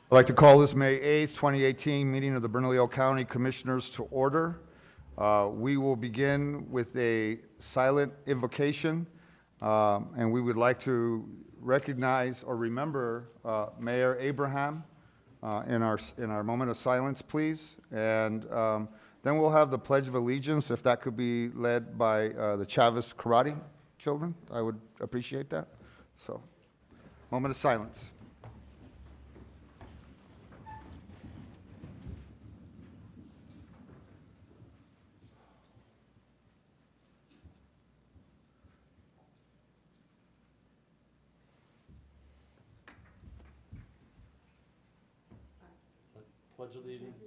I'd like to call this May 8th, 2018 meeting of the Bernalillo County Commissioners to order. We will begin with a silent invocation, and we would like to recognize or remember Mayor Abraham in our moment of silence, please. And then we'll have the Pledge of Allegiance, if that could be led by the Chavez Karate children. I would appreciate that. So, moment of silence. Pledge allegiance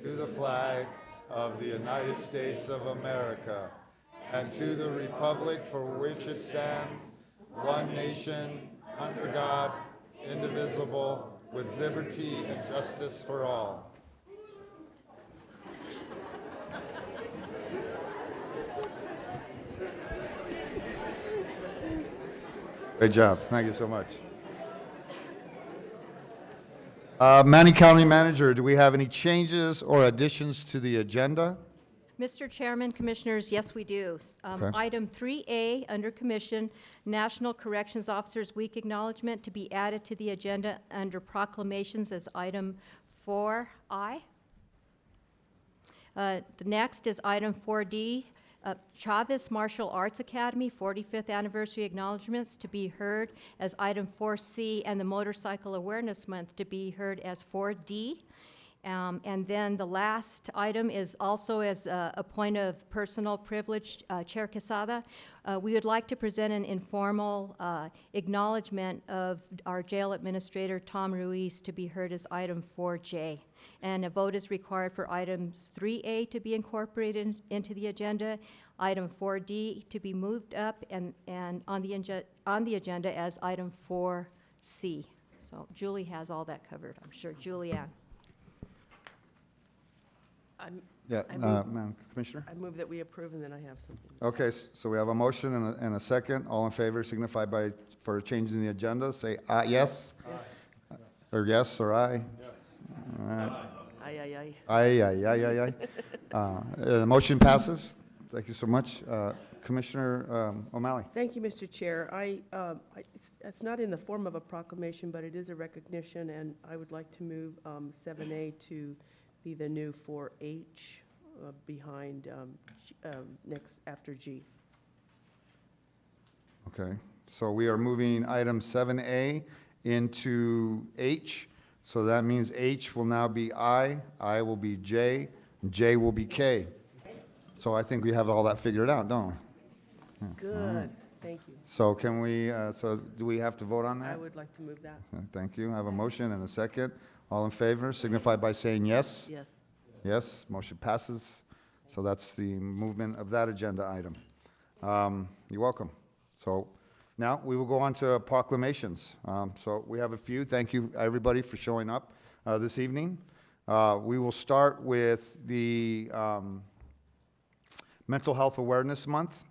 to the flag of the United States of America and to the republic for which it stands, one nation, under God, indivisible, with liberty and justice for all. Great job. Thank you so much. Manning County Manager, do we have any changes or additions to the agenda? Mr. Chairman, Commissioners, yes, we do. Okay. Item 3A, under Commission, National Corrections Officers Week Acknowledgement, to be added to the agenda under proclamations as item 4I. The next is item 4D, Chavez Martial Arts Academy 45th Anniversary Acknowledgements, to be heard as item 4C, and the Motorcycle Awareness Month to be heard as 4D. And then the last item is also as a point of personal privilege, Chair Quesada. We would like to present an informal acknowledgement of our jail administrator, Tom Ruiz, to be heard as item 4J. And a vote is required for items 3A to be incorporated into the agenda, item 4D to be moved up and on the agenda as item 4C. So Julie has all that covered, I'm sure. Julianne. Madam Commissioner? I move that we approve, and then I have something. Okay, so we have a motion and a second. All in favor signify by, for changing the agenda, say yes. Yes. Or yes, or aye. All right. Aye, aye, aye. Aye, aye, aye, aye, aye. The motion passes. Thank you so much. Commissioner O'Malley. Thank you, Mr. Chair. It's not in the form of a proclamation, but it is a recognition, and I would like to move 7A to be the new 4H behind next after G. Okay, so we are moving item 7A into H. So that means H will now be I will be J, and J will be K. So I think we have all that figured out, don't we? Yeah. Good, thank you. So can we, so do we have to vote on that? I would like to move that. Thank you. I have a motion and a second. All in favor signify by saying yes. Yes. Yes, motion passes. So that's the movement of that agenda item. You're welcome. So now we will go on to proclamations. So we have a few. Thank you, everybody, for showing up this evening. We will start with the Mental Health Awareness Month.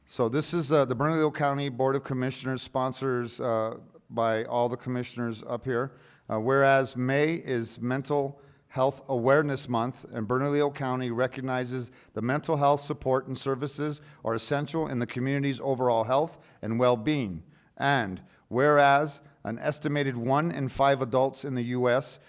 So this is the Bernalillo County Board of Commissioners, sponsors by all the commissioners up here. Whereas May is Mental Health Awareness Month, and Bernalillo County recognizes the mental health support and services are essential in the community's overall health and well-being. And whereas an estimated 1 in 5 adults in the U.S.,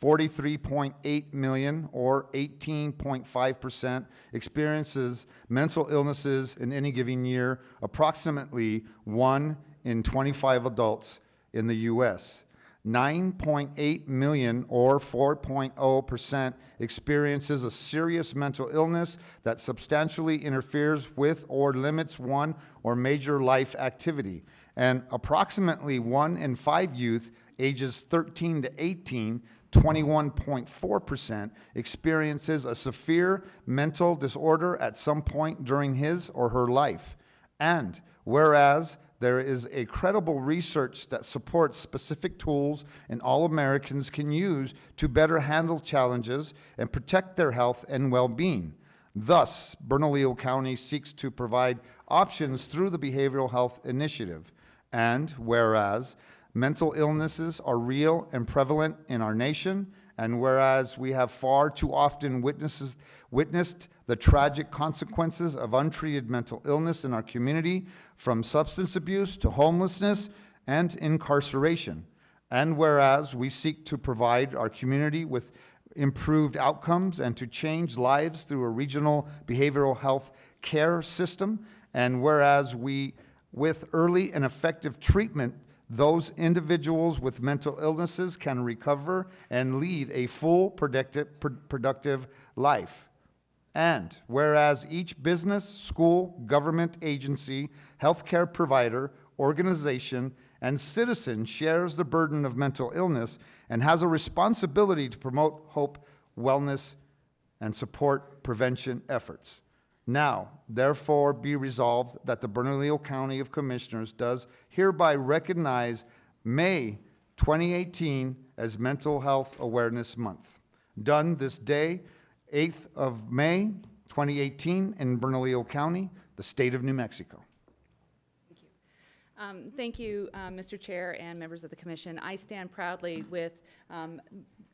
43.8 million, or 18.5%, experiences mental illnesses in any given year, approximately 1 in 25 adults in the U.S. 9.8 million, or 4.0%, experiences a serious mental illness that substantially interferes with or limits one or major life activity. And approximately 1 in 5 youth ages 13 to 18, 21.4%, experiences a severe mental disorder at some point during his or her life. And whereas there is a credible research that supports specific tools and all Americans can use to better handle challenges and protect their health and well-being. Thus, Bernalillo County seeks to provide options through the Behavioral Health Initiative. And whereas mental illnesses are real and prevalent in our nation, and whereas we have far too often witnessed the tragic consequences of untreated mental illness in our community, from substance abuse to homelessness and incarceration. And whereas we seek to provide our community with improved outcomes and to change lives through a regional behavioral health care system, and whereas with early and effective treatment, those individuals with mental illnesses can recover and lead a full, productive life. And whereas each business, school, government agency, healthcare provider, organization, and citizen shares the burden of mental illness and has a responsibility to promote hope, wellness, and support prevention efforts. Now, therefore, be resolved that the Bernalillo County of Commissioners does hereby recognize May 2018 as Mental Health Awareness Month. Done this day, 8th of May 2018 in Bernalillo County, the state of New Mexico. Thank you, Mr. Chair and members of the Commission. I stand proudly with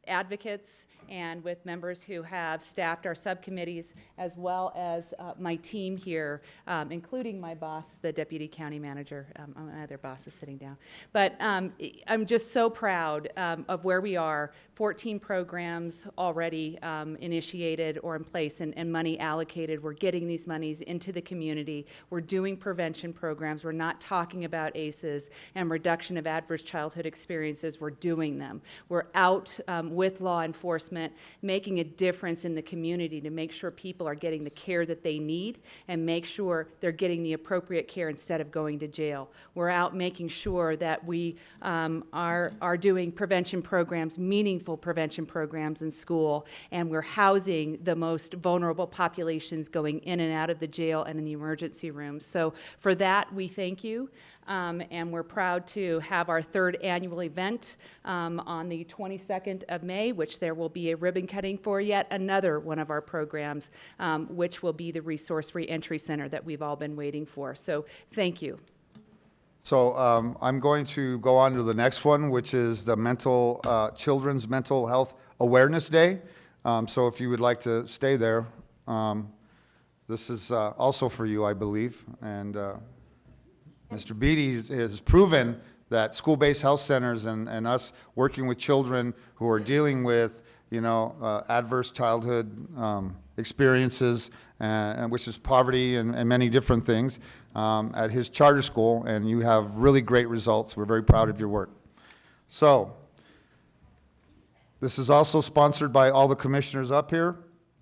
advocates and with members who have staffed our subcommittees, as well as my team here, including my boss, the Deputy County Manager. My other boss is sitting down. But I'm just so proud of where we are. 14 programs already initiated or in place and money allocated. We're getting these monies into the community. We're doing prevention programs. We're not talking about ACEs and reduction of adverse childhood experiences. We're doing them. We're out with law enforcement, making a difference in the community to make sure people are getting the care that they need and make sure they're getting the appropriate care instead of going to jail. We're out making sure that we are doing prevention programs, meaningful prevention programs in school, and we're housing the most vulnerable populations going in and out of the jail and in the emergency rooms. So for that, we thank you. And we're proud to have our third annual event on the 22nd of May, which there will be a ribbon cutting for yet another one of our programs, which will be the Resource Reentry Center that we've all been waiting for. So thank you. So I'm going to go on to the next one, which is the Children's Mental Health Awareness Day. So if you would like to stay there, this is also for you, I believe. And Mr. Beatty has proven that school-based health centers and us working with children who are dealing with, adverse childhood experiences, which is poverty and many different things, at his charter school, and you have really great results. We're very proud of your work. So, this is also sponsored by all the commissioners up here.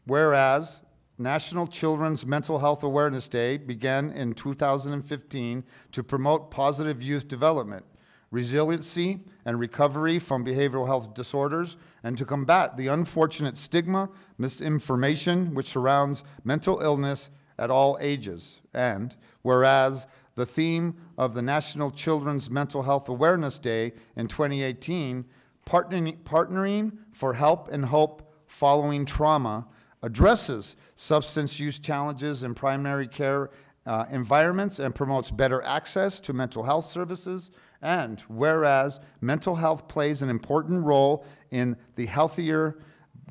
Whereas National Children's Mental Health Awareness Day began in 2015 to promote positive youth development, resiliency, and recovery from behavioral health disorders, and to combat the unfortunate stigma, misinformation which surrounds mental illness at all ages. And whereas the theme of the National Children's Mental Health Awareness Day in 2018, Partnering for Help and Hope Following Trauma, addresses substance use challenges in primary care environments and promotes better access to mental health services. And whereas mental health plays an important role in the healthier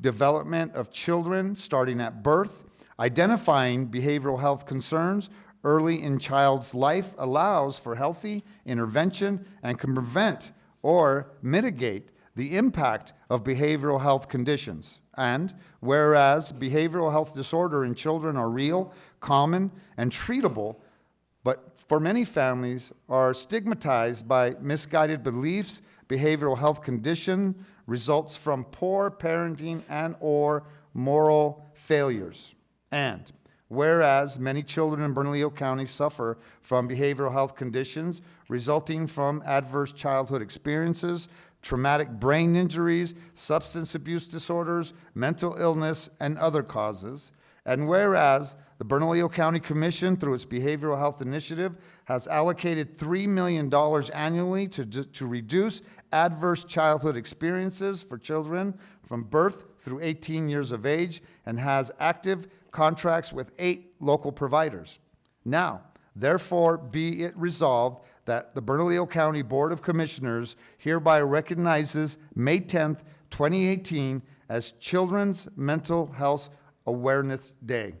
development of children starting at birth, identifying behavioral health concerns early in child's life allows for healthy intervention and can prevent or mitigate the impact of behavioral health conditions. And whereas behavioral health disorder in children are real, common, and treatable, but for many families are stigmatized by misguided beliefs, behavioral health condition results from poor parenting and or moral failures. And whereas many children in Bernalillo County suffer from behavioral health conditions resulting from adverse childhood experiences, traumatic brain injuries, substance abuse disorders, mental illness, and other causes. And whereas the Bernalillo County Commission, through its Behavioral Health Initiative, has allocated $3 million annually to reduce adverse childhood experiences for children from birth through 18 years of age, and has active contracts with 8 local providers. Now, therefore, be it resolved that the Bernalillo County Board of Commissioners hereby recognizes May 10th, 2018 as Children's Mental Health Awareness Day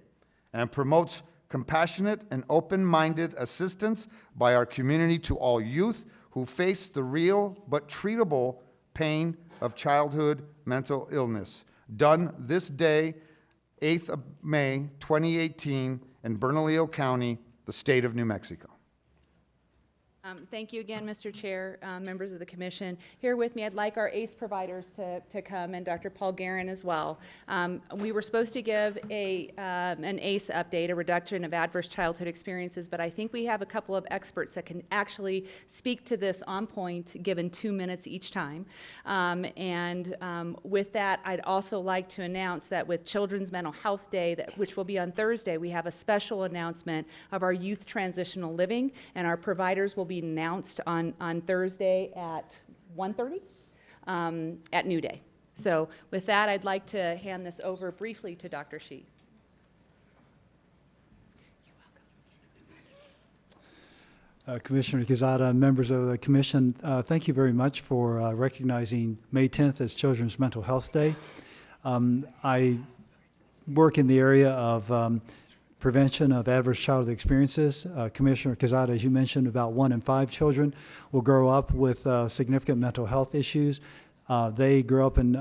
and promotes compassionate and open-minded assistance by our community to all youth who face the real but treatable pain of childhood mental illness. Done this day, 8th of May, 2018, in Bernalillo County, the state of New Mexico. Thank you again, Mr. Chair, members of the commission. Here with me, I'd like our ACE providers to come, and Dr. Paul Guerin as well. We were supposed to give an ACE update, a reduction of adverse childhood experiences, but I think we have a couple of experts that can actually speak to this on point, given 2 minutes each time. With that, I'd also like to announce that with Children's Mental Health Day, which will be on Thursday, we have a special announcement of our youth transitional living, and our providers will be announced on Thursday at 1:30 at New Day. So with that, I'd like to hand this over briefly to Dr. Shi. Commissioner Quezada, members of the commission, thank you very much for recognizing May 10th as Children's Mental Health Day. I work in the area of prevention of adverse childhood experiences. Commissioner Quezada, as you mentioned, about 1 in 5 children will grow up with significant mental health issues. They grow up in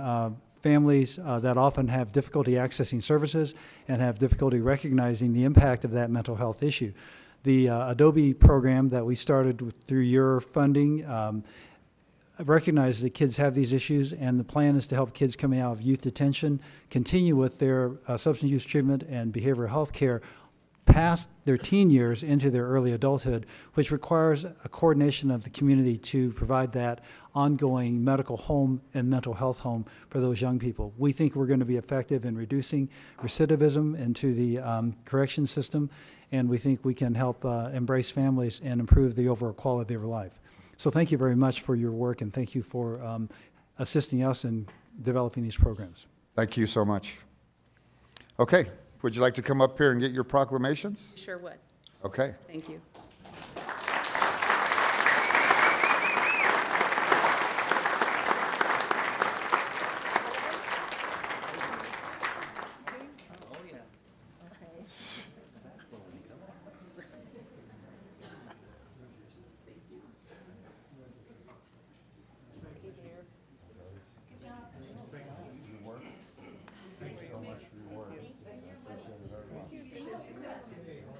families that often have difficulty accessing services and have difficulty recognizing the impact of that mental health issue. The Adobe program that we started through your funding recognizes that kids have these issues, and the plan is to help kids coming out of youth detention continue with their substance use treatment and behavioral health care past their teen years into their early adulthood, which requires a coordination of the community to provide that ongoing medical home and mental health home for those young people. We think we're going to be effective in reducing recidivism into the correction system, and we think we can help embrace families and improve the overall quality of their life. So thank you very much for your work, and thank you for assisting us in developing these programs. Thank you so much. Okay, would you like to come up here and get your proclamations? Sure would. Okay. Thank you.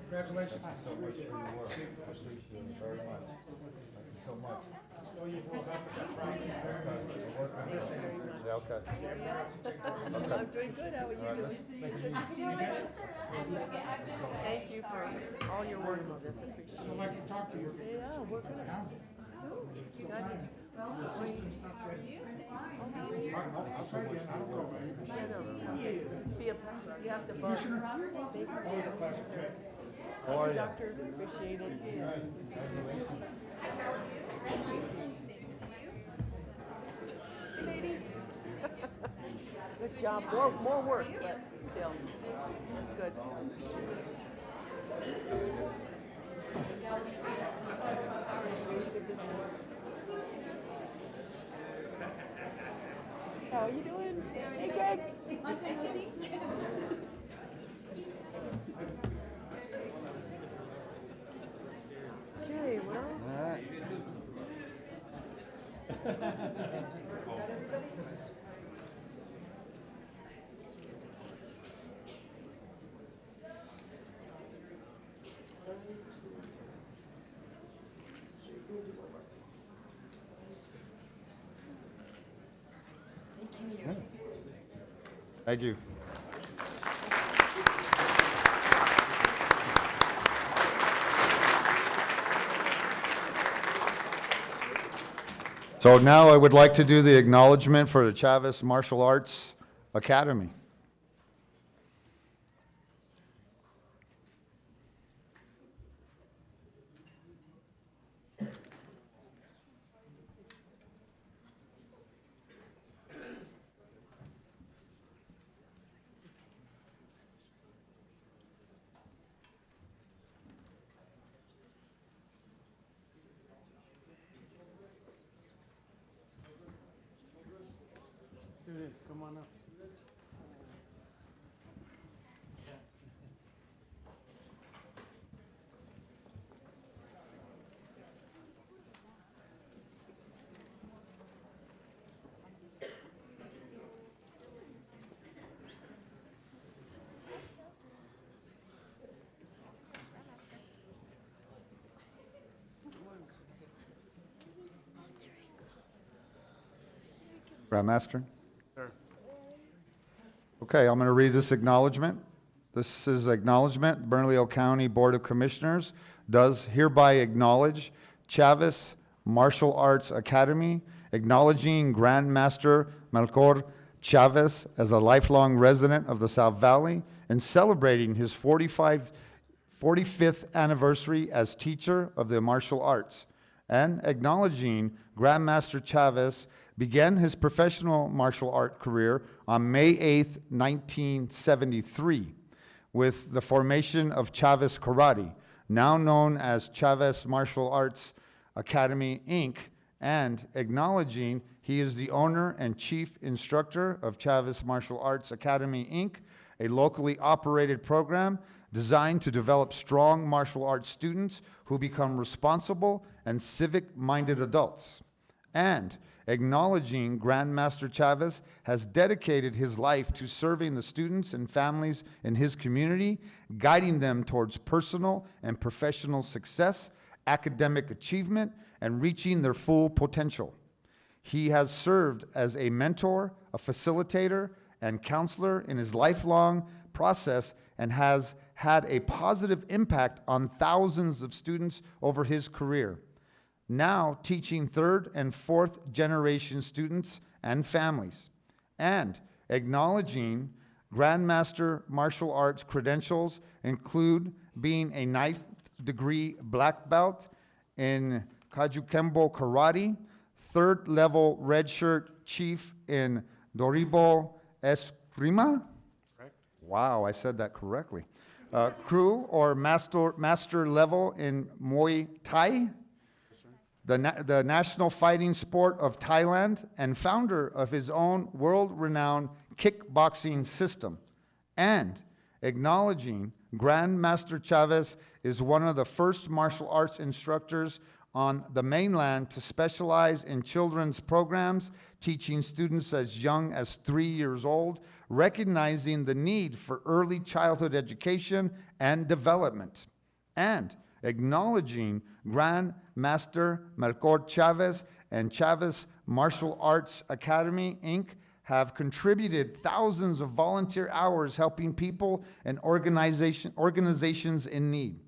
Congratulations. Thank you so much for your work. I appreciate it very much. Thank you so much. Yeah, okay. I'm doing good, how are you doing? Thank you for all your work on this, I appreciate it. I'd like to talk to you. Yeah, we're gonna. You got it. You have to buzz. How are you? Doctor, appreciate it. Hey, lady. Good job. More work, but still, that's good stuff. How are you doing? Hey, Greg. Okay, well. All right. Thank you. So now I would like to do the acknowledgement for the Chavez Martial Arts Academy. on up. Grandmaster? Sir. Okay, I'm going to read this acknowledgement. This is acknowledgement. Bernalillo County Board of Commissioners does hereby acknowledge Chavez Martial Arts Academy, acknowledging Grandmaster Melchor Chavez as a lifelong resident of the South Valley and celebrating his 45th anniversary as teacher of the martial arts, and acknowledging Grandmaster Chavez began his professional martial art career on May 8th, 1973, with the formation of Chavez Karate, now known as Chavez Martial Arts Academy, Inc., and acknowledging he is the owner and chief instructor of Chavez Martial Arts Academy, Inc., a locally operated program designed to develop strong martial arts students who become responsible and civic-minded adults. And acknowledging Grandmaster Chavez has dedicated his life to serving the students and families in his community, guiding them towards personal and professional success, academic achievement, and reaching their full potential. He has served as a mentor, a facilitator, and counselor in his lifelong process and has had a positive impact on thousands of students over his career, now teaching third and fourth generation students and families, and acknowledging Grandmaster martial arts credentials include being a 9th degree black belt in Kajukembo Karate, 3rd level red shirt chief in Doribo Eskrima. Correct. Wow, I said that correctly. Crew or master level in Muay Thai, the national fighting sport of Thailand, and founder of his own world-renowned kickboxing system. And acknowledging Grandmaster Chavez is one of the first martial arts instructors on the mainland to specialize in children's programs, teaching students as young as 3 years old, recognizing the need for early childhood education and development, and acknowledging Grandmaster Melchor Chavez and Chavez Martial Arts Academy, Inc., have contributed thousands of volunteer hours helping people and organizations in need.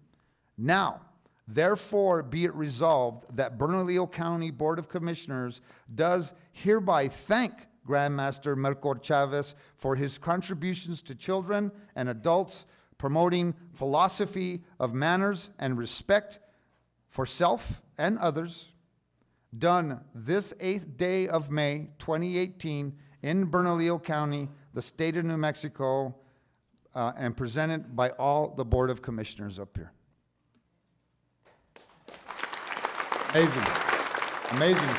Now, therefore, be it resolved that Bernalillo County Board of Commissioners does hereby thank Grandmaster Melchor Chavez for his contributions to children and adults, promoting philosophy of manners and respect for self and others, done this 8th day of May 2018 in Bernalillo County, the state of New Mexico, and presented by all the Board of Commissioners up here. Amazing. Amazing.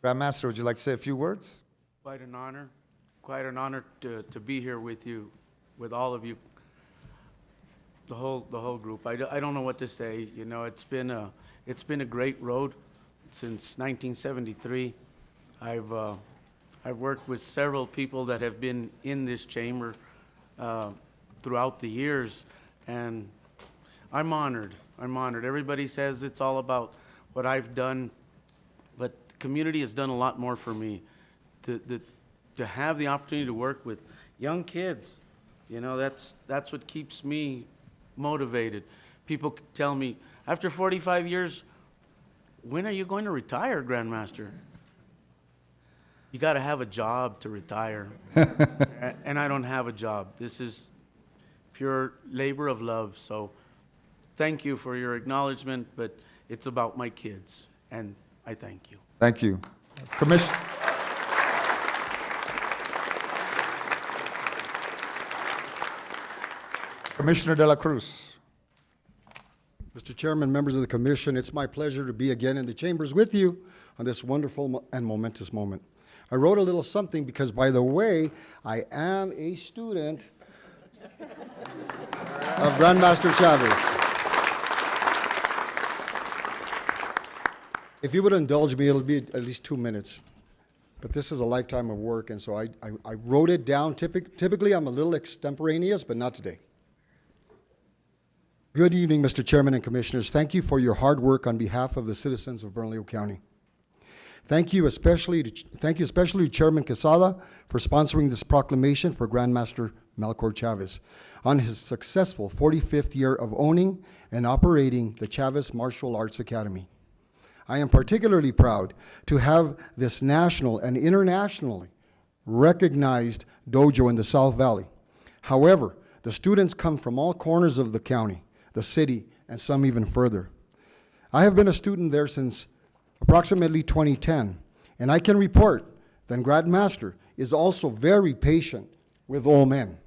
Grandmaster, would you like to say a few words? Quite an honor to be here with you, with all of you, the whole group. I don't know what to say. You know, it's been a great road since 1973. I've worked with several people that have been in this chamber throughout the years, and I'm honored. I'm honored. Everybody says it's all about what I've done, but the community has done a lot more for me. To have the opportunity to work with young kids, you know, that's what keeps me motivated. People tell me, after 45 years, when are you going to retire, Grandmaster? You got to have a job to retire. And I don't have a job. This is pure labor of love. So thank you for your acknowledgement, but it's about my kids, and I thank you. Thank you. Commissioner De La Cruz. Mr. Chairman, members of the commission, it's my pleasure to be again in the chambers with you on this wonderful and momentous moment. I wrote a little something because, by the way, I am a student of Grandmaster Chavez. If you would indulge me, it'll be at least 2 minutes. But this is a lifetime of work, and so I wrote it down. Typically, I'm a little extemporaneous, but not today. Good evening, Mr. Chairman and Commissioners. Thank you for your hard work on behalf of the citizens of Bernalillo County. Thank you especially to Chairman Quesada for sponsoring this proclamation for Grandmaster Melchor Chavez on his successful 45th year of owning and operating the Chavez Martial Arts Academy. I am particularly proud to have this national and internationally recognized dojo in the South Valley. However, the students come from all corners of the county, the city, and some even further. I have been a student there since approximately 2010, and I can report that Grandmaster is also very patient with all men.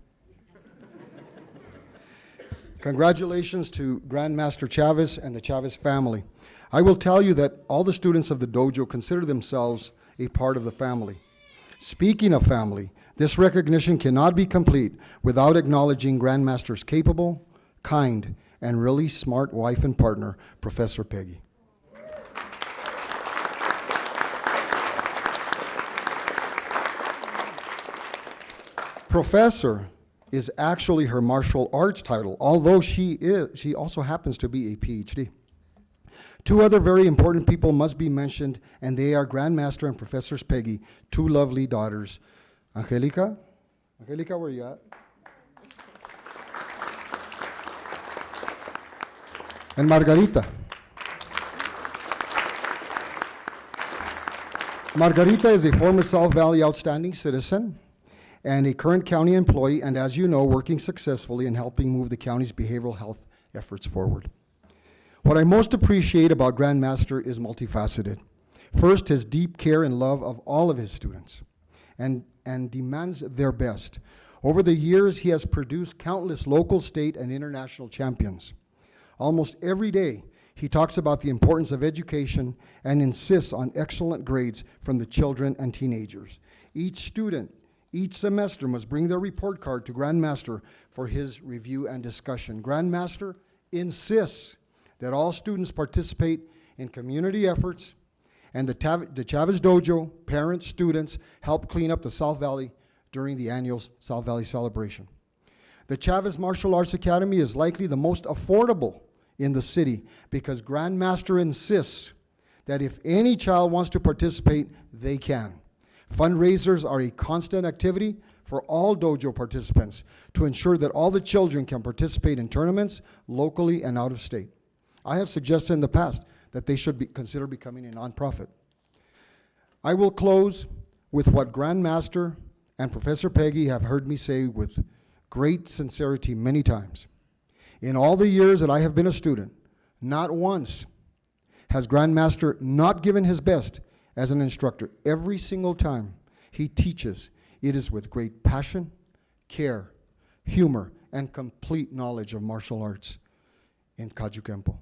Congratulations to Grandmaster Chavez and the Chavez family. I will tell you that all the students of the dojo consider themselves a part of the family. Speaking of family, this recognition cannot be complete without acknowledging Grandmaster's capable, kind, and really smart wife and partner, Professor Peggy. Professor is actually her martial arts title, although she also happens to be a PhD. Two other very important people must be mentioned, and they are Grandmaster and Professor Peggy, two lovely daughters. Angelica? Angelica, where are you at? And Margarita. Margarita is a former South Valley outstanding citizen and a current county employee, and as you know, working successfully in helping move the county's behavioral health efforts forward. What I most appreciate about Grandmaster is multifaceted. First, his deep care and love of all of his students and demands their best. Over the years, he has produced countless local, state, and international champions. Almost every day, he talks about the importance of education and insists on excellent grades from the children and teenagers. Each student, each semester, must bring their report card to Grandmaster for his review and discussion. Grandmaster insists that all students participate in community efforts, and the Chavez Dojo, parents, students, help clean up the South Valley during the annual South Valley celebration. The Chavez Martial Arts Academy is likely the most affordable in the city because Grandmaster insists that if any child wants to participate, they can. Fundraisers are a constant activity for all dojo participants to ensure that all the children can participate in tournaments locally and out of state. I have suggested in the past that they should consider becoming a nonprofit. I will close with what Grandmaster and Professor Peggy have heard me say with great sincerity many times. In all the years that I have been a student, not once has Grandmaster not given his best as an instructor. Every single time he teaches, it is with great passion, care, humor, and complete knowledge of martial arts in Kaju Kempo.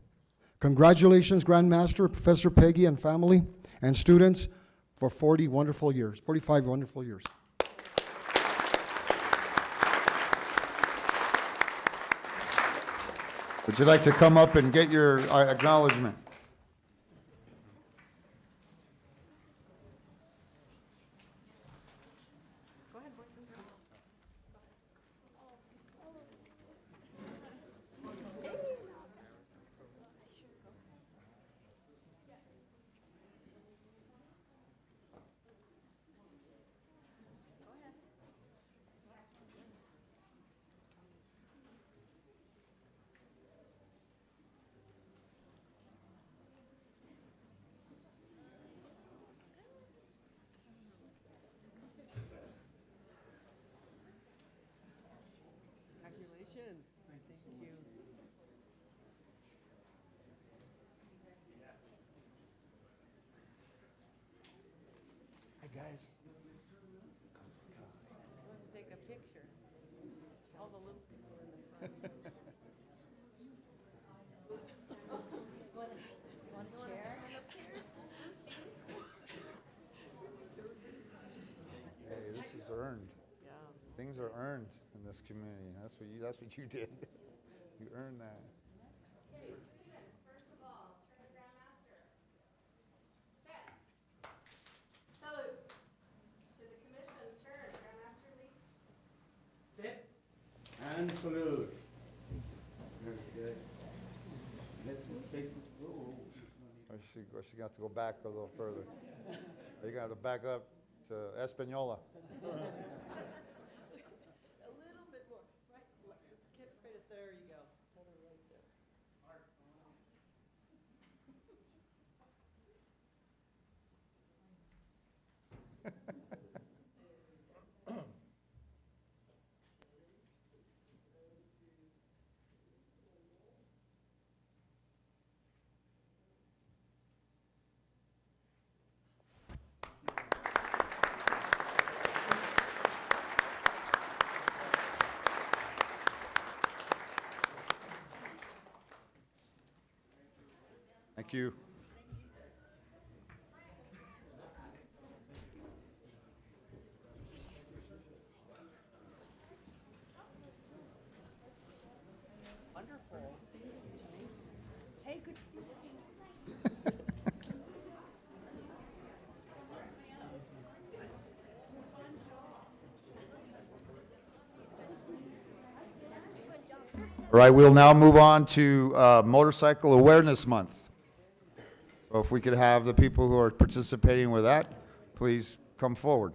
Congratulations, Grandmaster, Professor Peggy, and family, and students for 45 wonderful years. Would you like to come up and get your acknowledgement? Congratulations. Thank you. Hey, guys. Let's take a picture. All the little people in the front. earned. Things are earned in this community. That's what you did. You earned that. And salute. Very good. Let's face this. Whoa. Or she got to go back a little further. You got to back up to Espanola. A little bit more, right, let's get right at, there you go. Hold it right there. Thank you. Wonderful. Hey, good to see you. All right, we'll now move on to Motorcycle Awareness Month. So if we could have the people who are participating with that, please come forward.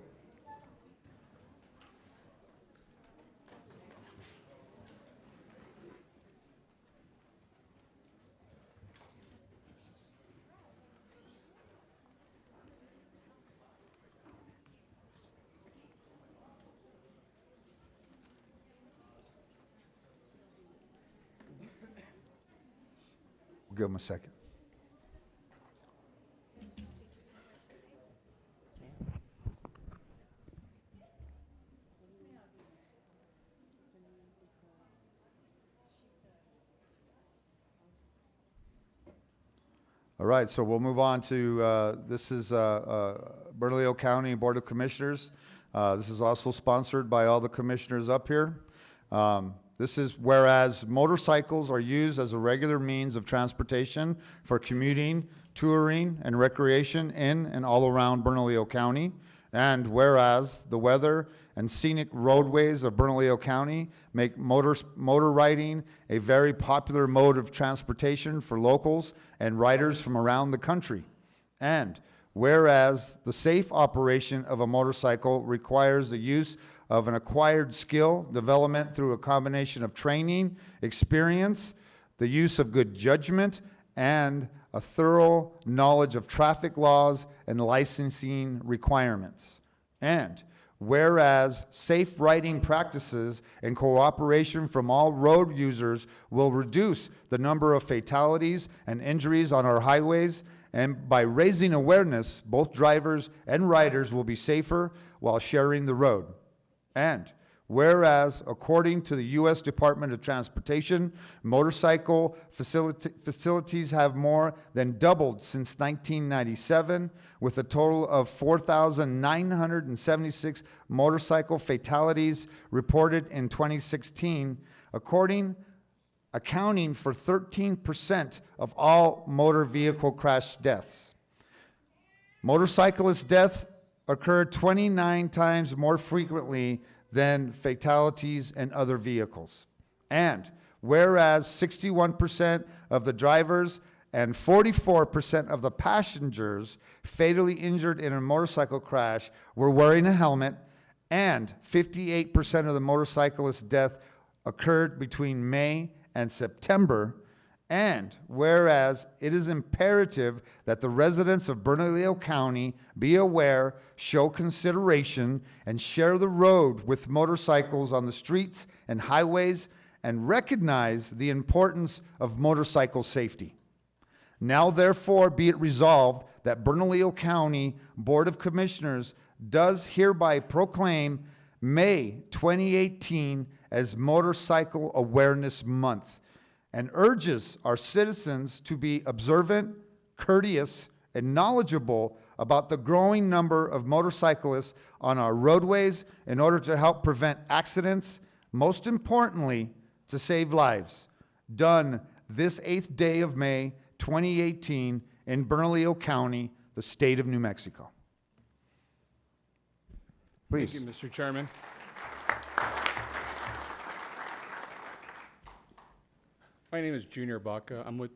We'll give them a second. All right, so we'll move on to, this is Bernalillo County Board of Commissioners. This is also sponsored by all the commissioners up here. This is whereas motorcycles are used as a regular means of transportation for commuting, touring, and recreation in and all around Bernalillo County. And whereas the weather and scenic roadways of Bernalillo County make motor riding a very popular mode of transportation for locals and riders from around the country. And whereas the safe operation of a motorcycle requires the use of an acquired skill development through a combination of training, experience, the use of good judgment, and a thorough knowledge of traffic laws and licensing requirements. And whereas safe riding practices and cooperation from all road users will reduce the number of fatalities and injuries on our highways, and by raising awareness, both drivers and riders will be safer while sharing the road. And whereas, according to the U.S. Department of Transportation, motorcycle facilities have more than doubled since 1997, with a total of 4,976 motorcycle fatalities reported in 2016, accounting for 13% of all motor vehicle crash deaths. Motorcyclist deaths occur 29 times more frequently than fatalities in other vehicles. And whereas 61% of the drivers and 44% of the passengers fatally injured in a motorcycle crash were wearing a helmet, and 58% of the motorcyclist death occurred between May and September. And whereas it is imperative that the residents of Bernalillo County be aware, show consideration, and share the road with motorcycles on the streets and highways, and recognize the importance of motorcycle safety. Now therefore be it resolved that Bernalillo County Board of Commissioners does hereby proclaim May 2018 as Motorcycle Awareness Month, and urges our citizens to be observant, courteous, and knowledgeable about the growing number of motorcyclists on our roadways in order to help prevent accidents, most importantly, to save lives. Done this 8th day of May, 2018, in Bernalillo County, the state of New Mexico. Please. Thank you, Mr. Chairman. My name is Junior Baca. I'm with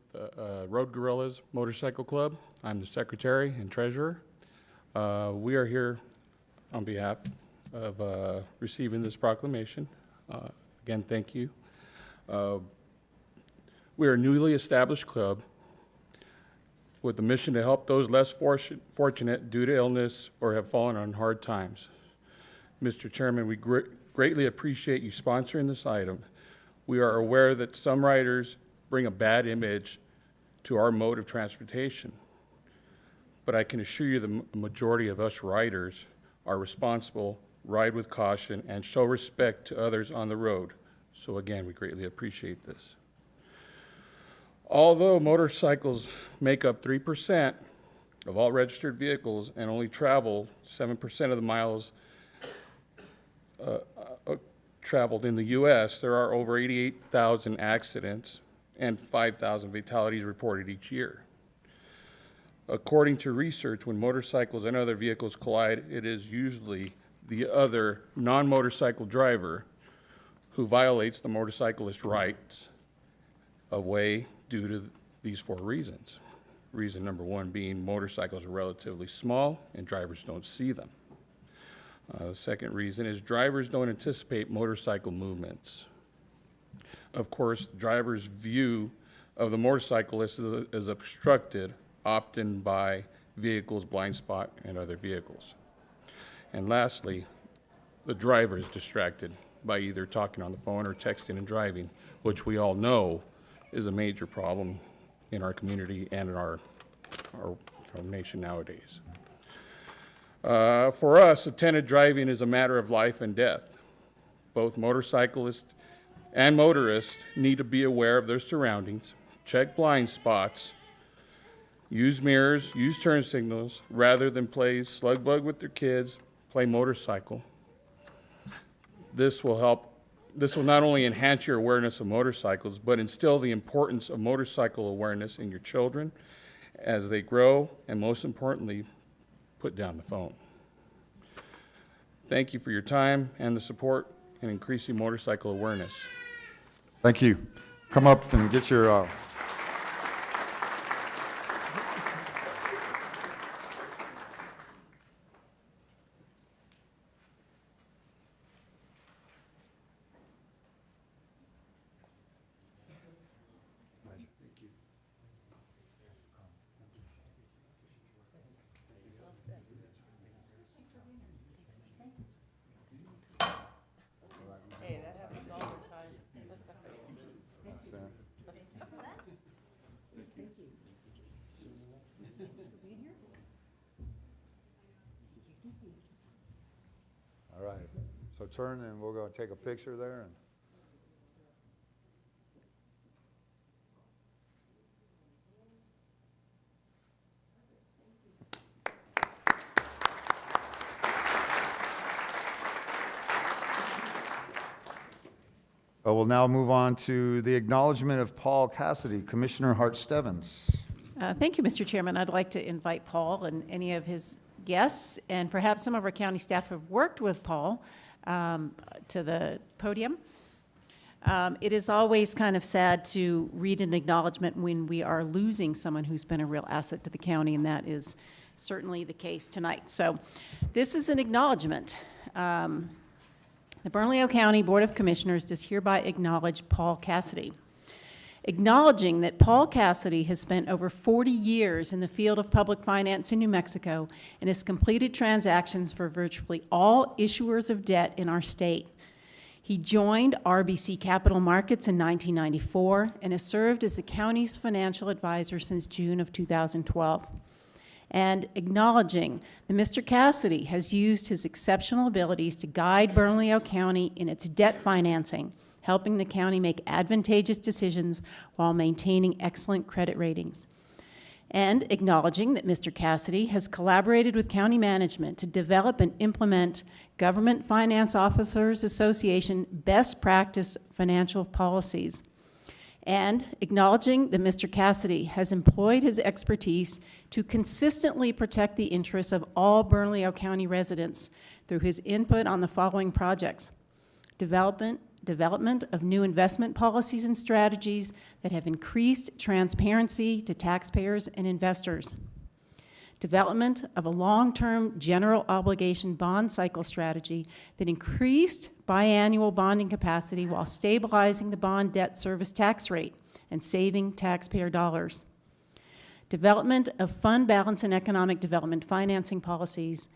Road Gorillas Motorcycle Club. I'm the secretary and treasurer. We are here on behalf of receiving this proclamation. Again, thank you. We are a newly established club with the mission to help those less fortunate due to illness or have fallen on hard times. Mr. Chairman, we greatly appreciate you sponsoring this item. We are aware that some riders bring a bad image to our mode of transportation, but I can assure you the majority of us riders are responsible, ride with caution, and show respect to others on the road. So again, we greatly appreciate this. Although motorcycles make up 3% of all registered vehicles and only travel 7% of the miles traveled in the U.S., there are over 88,000 accidents and 5,000 fatalities reported each year. According to research, when motorcycles and other vehicles collide, it is usually the other non-motorcycle driver who violates the motorcyclist's rights of way due to these 4 reasons. Reason number 1 being motorcycles are relatively small and drivers don't see them. The second reason is drivers don't anticipate motorcycle movements. Of course, the driver's view of the motorcyclist is obstructed, often by vehicles, blind spot, and other vehicles. And lastly, the driver is distracted by either talking on the phone or texting and driving, which we all know is a major problem in our community and in our nation nowadays. For us, attended driving is a matter of life and death. Both motorcyclists and motorists need to be aware of their surroundings, check blind spots, use mirrors, use turn signals, rather than play slug bug with their kids, play motorcycle. This will not only enhance your awareness of motorcycles, but instill the importance of motorcycle awareness in your children as they grow, and most importantly, put down the phone. Thank you for your time and the support in increasing motorcycle awareness. Thank you. Come up and get your... Hey, that happens all the time. All right, so turn and we're going to take a picture there. And we'll now move on to the acknowledgement of Paul Cassidy, Commissioner Hart Stebbins. Thank you, Mr. Chairman. I'd like to invite Paul and any of his guests, and perhaps some of our county staff who have worked with Paul, to the podium. It is always kind of sad to read an acknowledgement when we are losing someone who's been a real asset to the county, and that is certainly the case tonight. So this is an acknowledgement. The Bernalillo County Board of Commissioners does hereby acknowledge Paul Cassidy, acknowledging that Paul Cassidy has spent over 40 years in the field of public finance in New Mexico and has completed transactions for virtually all issuers of debt in our state. He joined RBC Capital Markets in 1994 and has served as the county's financial advisor since June of 2012. And acknowledging that Mr. Cassidy has used his exceptional abilities to guide Bernalillo County in its debt financing, helping the county make advantageous decisions while maintaining excellent credit ratings. And acknowledging that Mr. Cassidy has collaborated with county management to develop and implement Government Finance Officers Association best practice financial policies. And acknowledging that Mr. Cassidy has employed his expertise to consistently protect the interests of all Bernalillo County residents through his input on the following projects: development of new investment policies and strategies that have increased transparency to taxpayers and investors, development of a long-term general obligation bond cycle strategy that increased biannual bonding capacity while stabilizing the bond debt service tax rate and saving taxpayer dollars, development of fund balance and economic development financing policies,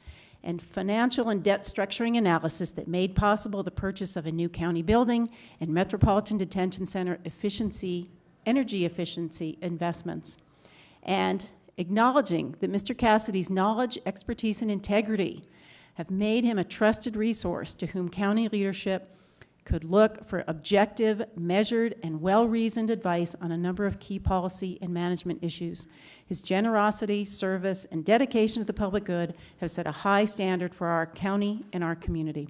and financial and debt structuring analysis that made possible the purchase of a new county building and Metropolitan Detention Center energy efficiency investments, and acknowledging that Mr. Cassidy's knowledge, expertise, and integrity have made him a trusted resource to whom county leadership could look for objective, measured, and well-reasoned advice on a number of key policy and management issues. His generosity, service, and dedication to the public good have set a high standard for our county and our community.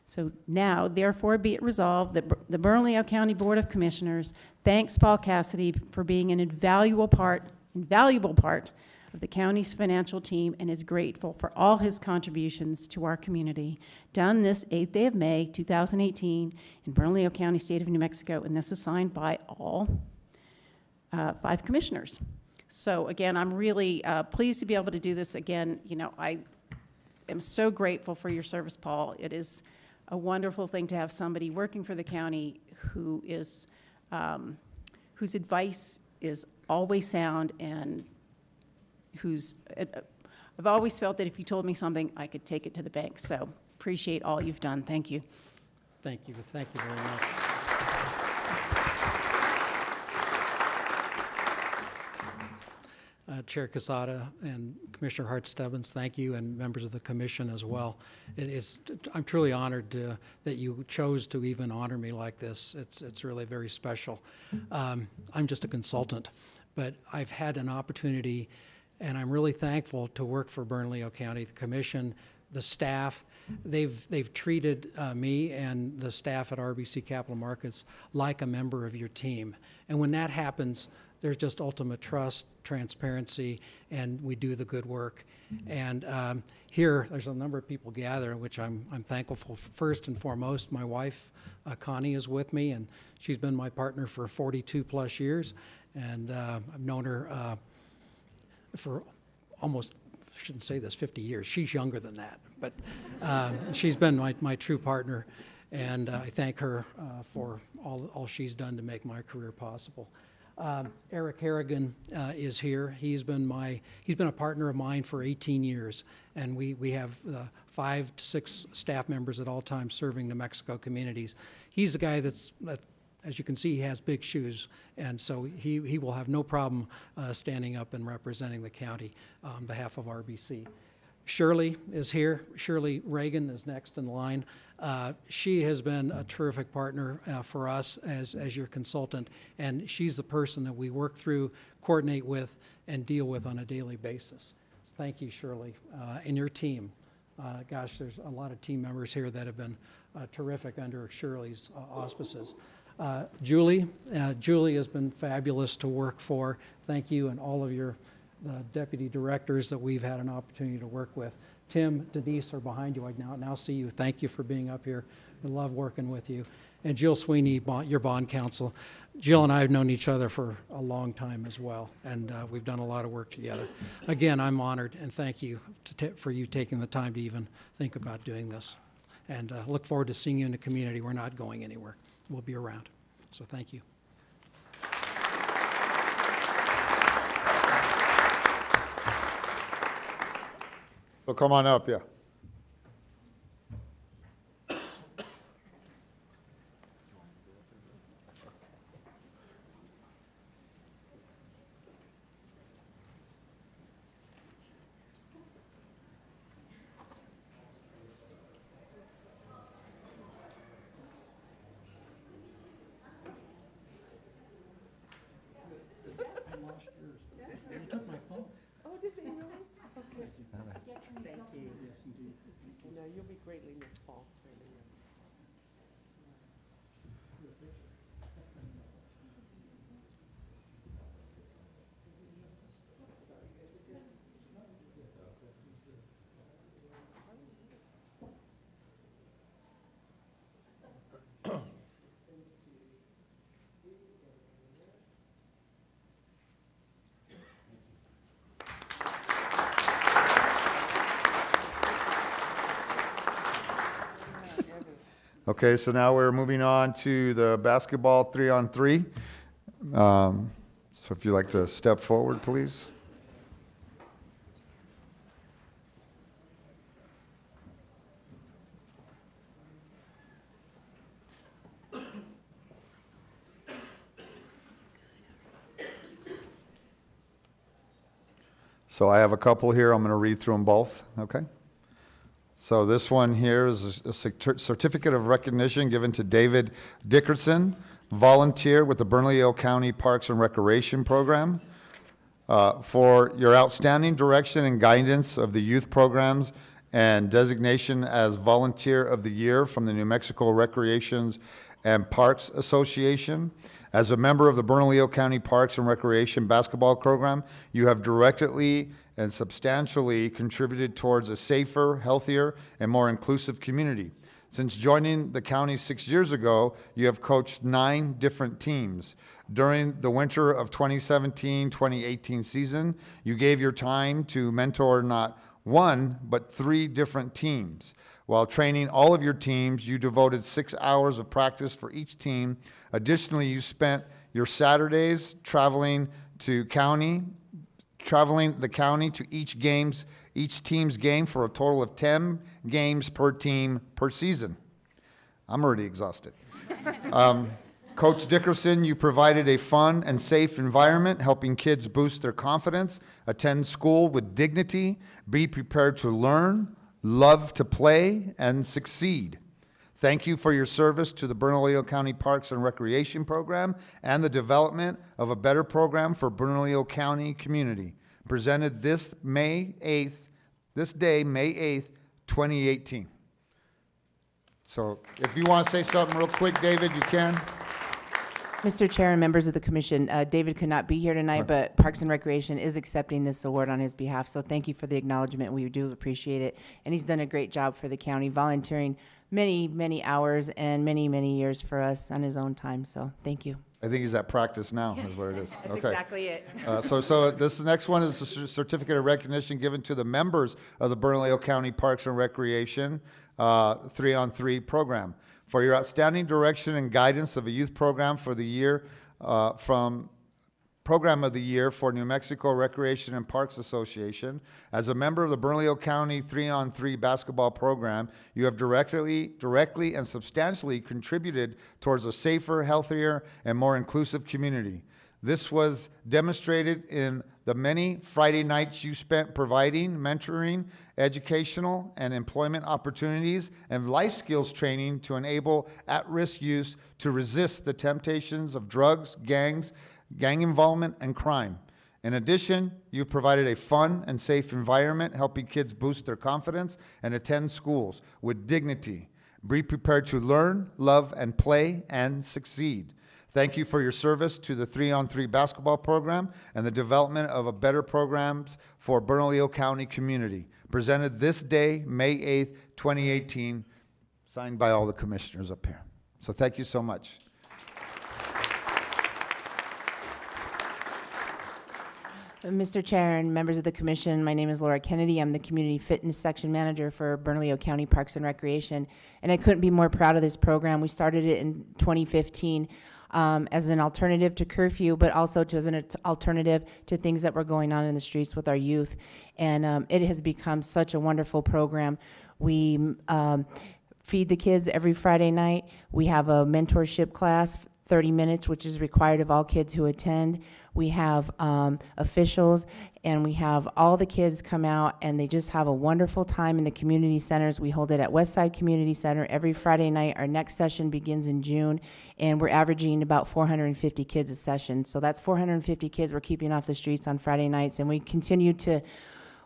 So now, therefore, be it resolved that the Bernalillo County Board of Commissioners thanks Paul Cassidy for being an invaluable part of the county's financial team and is grateful for all his contributions to our community, done this 8th day of May, 2018, in Bernalillo County, state of New Mexico, and this is signed by all 5 commissioners. So again, I'm really pleased to be able to do this again. You know, I am so grateful for your service, Paul. It is a wonderful thing to have somebody working for the county who is, whose advice is always sound and who's, I've always felt that if you told me something, I could take it to the bank. So appreciate all you've done. Thank you. Thank you. Thank you very much. Chair Casada and Commissioner Hart Stebbins, thank you, and members of the commission as well. I'm truly honored that you chose to even honor me like this. It's really very special. I'm just a consultant, but I've had an opportunity, and I'm really thankful to work for Bernalillo County, the commission, the staff. They've treated me and the staff at RBC Capital Markets like a member of your team. And when that happens, there's just ultimate trust, transparency, and we do the good work. And here, there's a number of people gathered, which I'm thankful for. First and foremost, my wife, Connie, is with me, and she's been my partner for 42 plus years. And I've known her for almost, I shouldn't say this, 50 years. She's younger than that, but she's been my true partner. And I thank her for all she's done to make my career possible. Eric Harrigan is here. He's been a partner of mine for 18 years, and we have 5 to 6 staff members at all times serving New Mexico communities. He's the guy that, as you can see, he has big shoes, and so he will have no problem standing up and representing the county on behalf of RBC. Shirley is here. Shirley Reagan is next in line. She has been a terrific partner for us as your consultant, and she's the person that we work through, coordinate with, and deal with on a daily basis. Thank you, Shirley, and your team. Gosh, there's a lot of team members here that have been terrific under Shirley's auspices. Julie has been fabulous to work for. Thank you, and all of your deputy directors that we've had an opportunity to work with. Tim, Denise are behind you. I now see you. Thank you for being up here. We love working with you. And Jill Sweeney, your bond counsel. Jill and I have known each other for a long time as well, and we've done a lot of work together. Again, I'm honored, and thank you for you taking the time to even think about doing this. And look forward to seeing you in the community. We're not going anywhere. We'll be around. So thank you. So come on up, yeah. No, you'll be greatly missed, Paul. Okay, so now we're moving on to the basketball 3-on-3. So if you'd like to step forward, please. So I have a couple here. I'm going to read through them both, okay? So this one here is a certificate of recognition given to David Dickerson, volunteer with the Bernalillo County Parks and Recreation Program, for your outstanding direction and guidance of the youth programs and designation as Volunteer of the Year from the New Mexico Recreations and Parks Association. As a member of the Bernalillo County Parks and Recreation Basketball Program, you have directly and substantially contributed towards a safer, healthier, and more inclusive community. Since joining the county 6 years ago, you have coached 9 different teams. During the winter of 2017-2018 season, you gave your time to mentor not 1, but 3 different teams. While training all of your teams, you devoted 6 hours of practice for each team. Additionally, you spent your Saturdays traveling the county to each team's game for a total of 10 games per team per season. I'm already exhausted. Coach Dickerson, you provided a fun and safe environment, helping kids boost their confidence, attend school with dignity, be prepared to learn, love to play, and succeed. Thank you for your service to the Bernalillo County Parks and Recreation Program and the development of a better program for Bernalillo County community. Presented this day, May 8th, 2018. So if you want to say something real quick, David, you can. Mr. Chair and members of the commission, David could not be here tonight, but Parks and Recreation is accepting this award on his behalf. So thank you for the acknowledgement. We do appreciate it. And he's done a great job for the county, volunteering many, many hours and many, many years for us on his own time. So thank you. I think he's at practice now, is what it is. That's exactly it. So this next one is a certificate of recognition given to the members of the Bernalillo County Parks and Recreation 3-on-3 program for your outstanding direction and guidance of a youth program for the year from Program of the Year for New Mexico Recreation and Parks Association. As a member of the Bernalillo County 3-on-3 basketball program, you have directly and substantially contributed towards a safer, healthier, and more inclusive community. This was demonstrated in the many Friday nights you spent providing mentoring, educational, and employment opportunities and life skills training to enable at-risk youth to resist the temptations of drugs, gang involvement, and crime. In addition, you provided a fun and safe environment, helping kids boost their confidence and attend schools with dignity. Be prepared to learn, love, and play, and succeed. Thank you for your service to the 3-on-3 basketball program and the development of a better programs for Bernalillo County community. Presented this day, May 8th, 2018, signed by all the commissioners up here. So thank you so much. Mr. Chair and members of the commission, my name is Laura Kennedy. I'm the Community Fitness Section Manager for Bernalillo County Parks and Recreation, and I couldn't be more proud of this program. We started it in 2015 as an alternative to curfew, but also as an alternative to things that were going on in the streets with our youth, and it has become such a wonderful program. We feed the kids every Friday night. We have a mentorship class, 30 minutes, which is required of all kids who attend. We have officials, and we have all the kids come out, and they just have a wonderful time in the community centers. We hold it at Westside Community Center every Friday night. Our next session begins in June, and we're averaging about 450 kids a session. So that's 450 kids we're keeping off the streets on Friday nights, and we continue to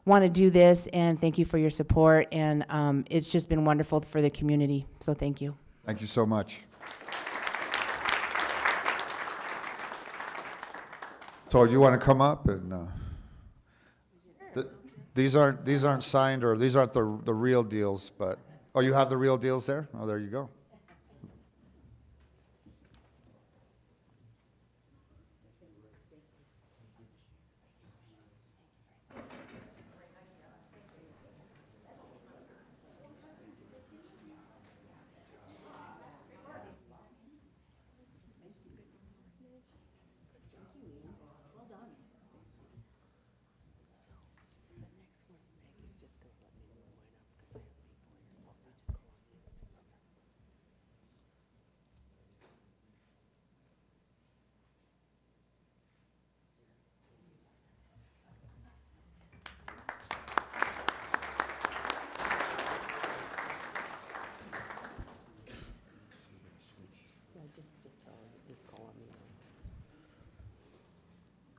want to do this, and thank you for your support, and it's just been wonderful for the community, so thank you. Thank you so much. So you want to come up and, these aren't signed, or these aren't the real deals, but, oh, you have the real deals there? Oh, there you go.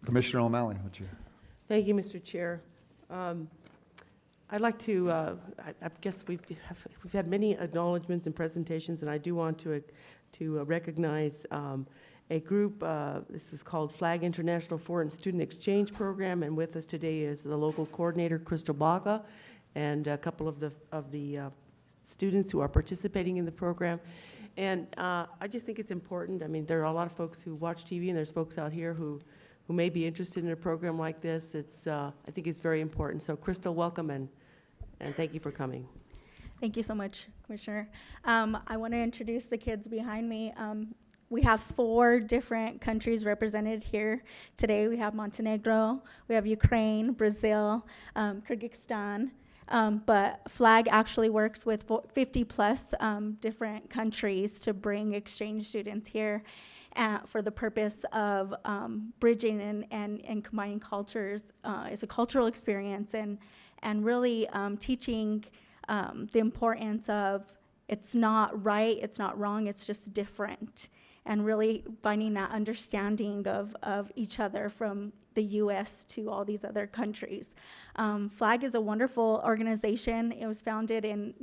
Commissioner O'Malley, would you? Thank you, Mr. Chair. I'd like to, I guess we've had many acknowledgements and presentations, and I do want to recognize a group. This is called FLAG International Foreign Student Exchange Program, and with us today is the local coordinator, Crystal Baca, and a couple of the students who are participating in the program. And I just think it's important. I mean, there are a lot of folks who watch TV, and there's folks out here who may be interested in a program like this. It's, I think it's very important. So Crystal, welcome, and thank you for coming. Thank you so much, Commissioner. I want to introduce the kids behind me. We have 4 different countries represented here today. We have Montenegro, we have Ukraine, Brazil, Kyrgyzstan, but FLAG actually works with 50 plus different countries to bring exchange students here for the purpose of bridging and combining cultures. It's a cultural experience and really teaching the importance of it's not right, it's not wrong, it's just different. And really finding that understanding of each other from the U.S. to all these other countries. FLAG is a wonderful organization. It was founded in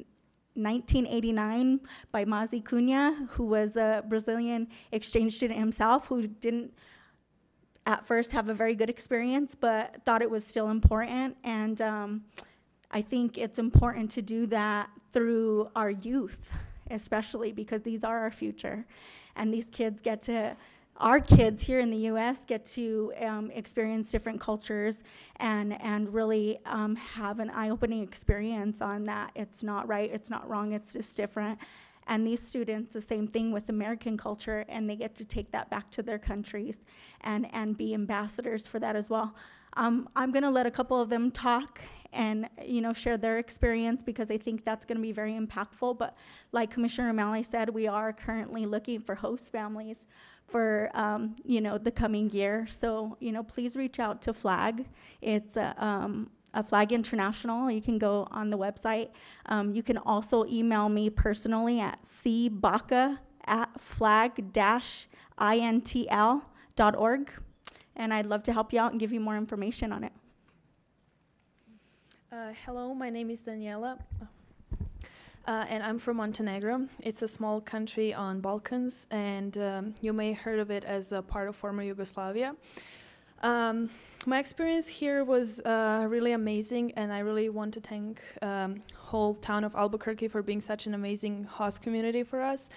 1989 by Mazi Cunha, who was a Brazilian exchange student himself, who didn't at first have a very good experience, but thought it was still important. And I think it's important to do that through our youth, especially because these are our future. And these kids our kids here in the U.S. get to experience different cultures and really have an eye-opening experience on that. It's not right, it's not wrong, it's just different. And these students, the same thing with American culture, and they get to take that back to their countries and be ambassadors for that as well. I'm gonna let a couple of them talk and share their experience, because I think that's gonna be very impactful. But like Commissioner O'Malley said, we are currently looking for host families for the coming year. So please reach out to FLAG. It's a FLAG International. You can go on the website. You can also email me personally at cbaca@flag-intl.org, and I'd love to help you out and give you more information on it. Hello, my name is Daniela, and I'm from Montenegro. It's a small country on Balkans, and you may have heard of it as a part of former Yugoslavia. My experience here was really amazing, and I really want to thank whole town of Albuquerque for being such an amazing host community for us.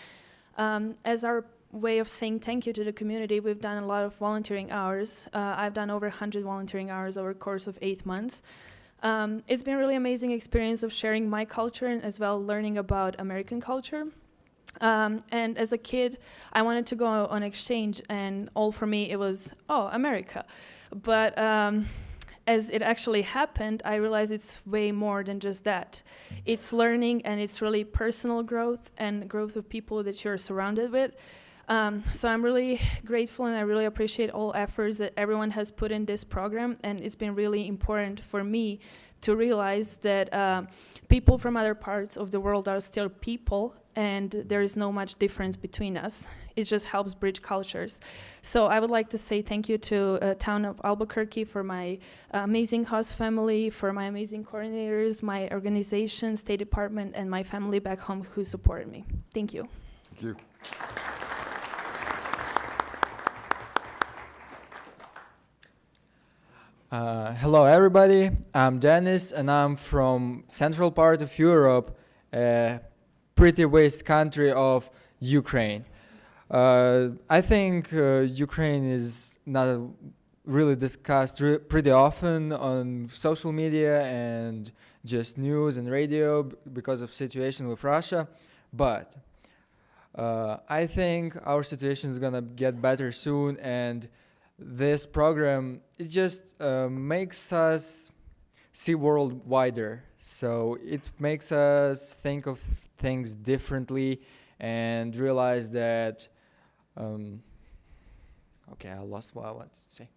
As our way of saying thank you to the community, we've done a lot of volunteering hours. I've done over 100 volunteering hours over a course of 8 months. It's been a really amazing experience of sharing my culture and as well learning about American culture. And as a kid, I wanted to go on exchange, and all for me it was, oh, America. But as it actually happened, I realized it's way more than just that. It's learning, and it's really personal growth and growth of people that you're surrounded with. So I'm really grateful, and I really appreciate all efforts that everyone has put in this program, and it's been really important for me to realize that people from other parts of the world are still people, and there is no much difference between us. It just helps bridge cultures. So I would like to say thank you to town of Albuquerque for my amazing host family, for my amazing coordinators, my organization, State Department, and my family back home who supported me. Thank you. Thank you. Hello everybody, I'm Dennis and I'm from central part of Europe, a pretty waste country of Ukraine. I think Ukraine is not really discussed pretty often on social media and just news and radio because of situation with Russia, but I think our situation is gonna get better soon, and this program, it just makes us see world wider. So it makes us think of things differently and realize that, okay, I lost what I wanted to say.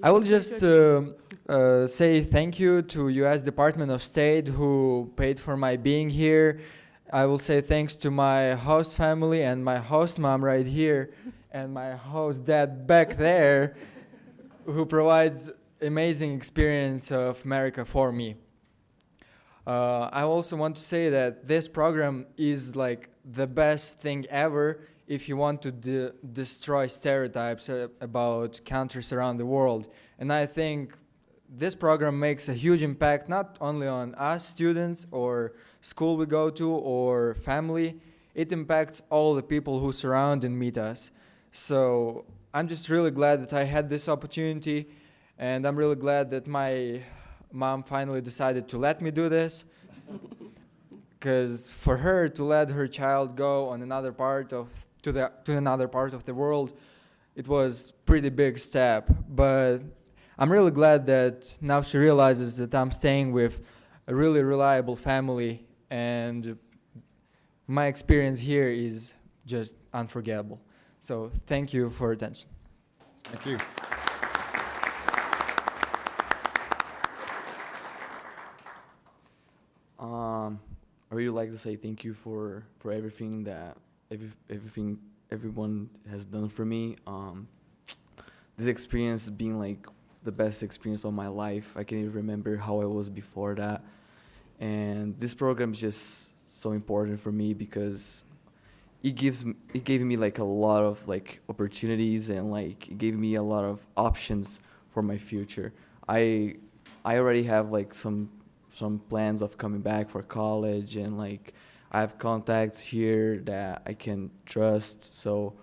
I will just say thank you to U.S. Department of State who paid for my being here. I will say thanks to my host family and my host mom right here and my host dad back there who provides amazing experience of America for me. I also want to say that this program is like the best thing ever if you want to destroy stereotypes about countries around the world. And I think this program makes a huge impact not only on us students or school we go to or family, it impacts all the people who surround and meet us. So I'm just really glad that I had this opportunity, and I'm really glad that my mom finally decided to let me do this, because for her to let her child go on another part of to another part of the world, it was pretty big step. But I'm really glad that now she realizes that I'm staying with a really reliable family, and my experience here is just unforgettable. So thank you for your attention. Thank you. I really like to say thank you for everything that everyone has done for me. This experience being like the best experience of my life. I can't even remember how I was before that. And this program is just so important for me because it gave me like a lot of like opportunities, and like it gave me a lot of options for my future. I already have like some plans of coming back for college, and like I have contacts here that I can trust. So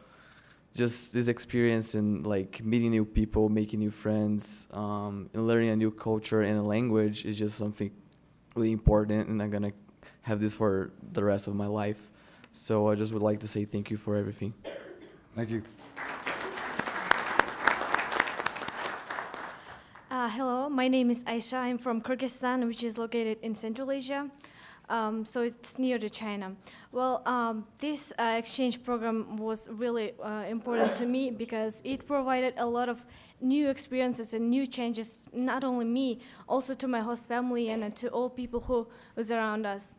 just this experience and like meeting new people, making new friends, and learning a new culture and a language is just something really important, and I'm gonna have this for the rest of my life. So I just would like to say thank you for everything. Thank you. Hello, my name is Aisha. I'm from Kyrgyzstan, which is located in Central Asia. So it's near to China. Well, this exchange program was really important to me because it provided a lot of new experiences and new changes, not only me, also to my host family and to all people who was around us.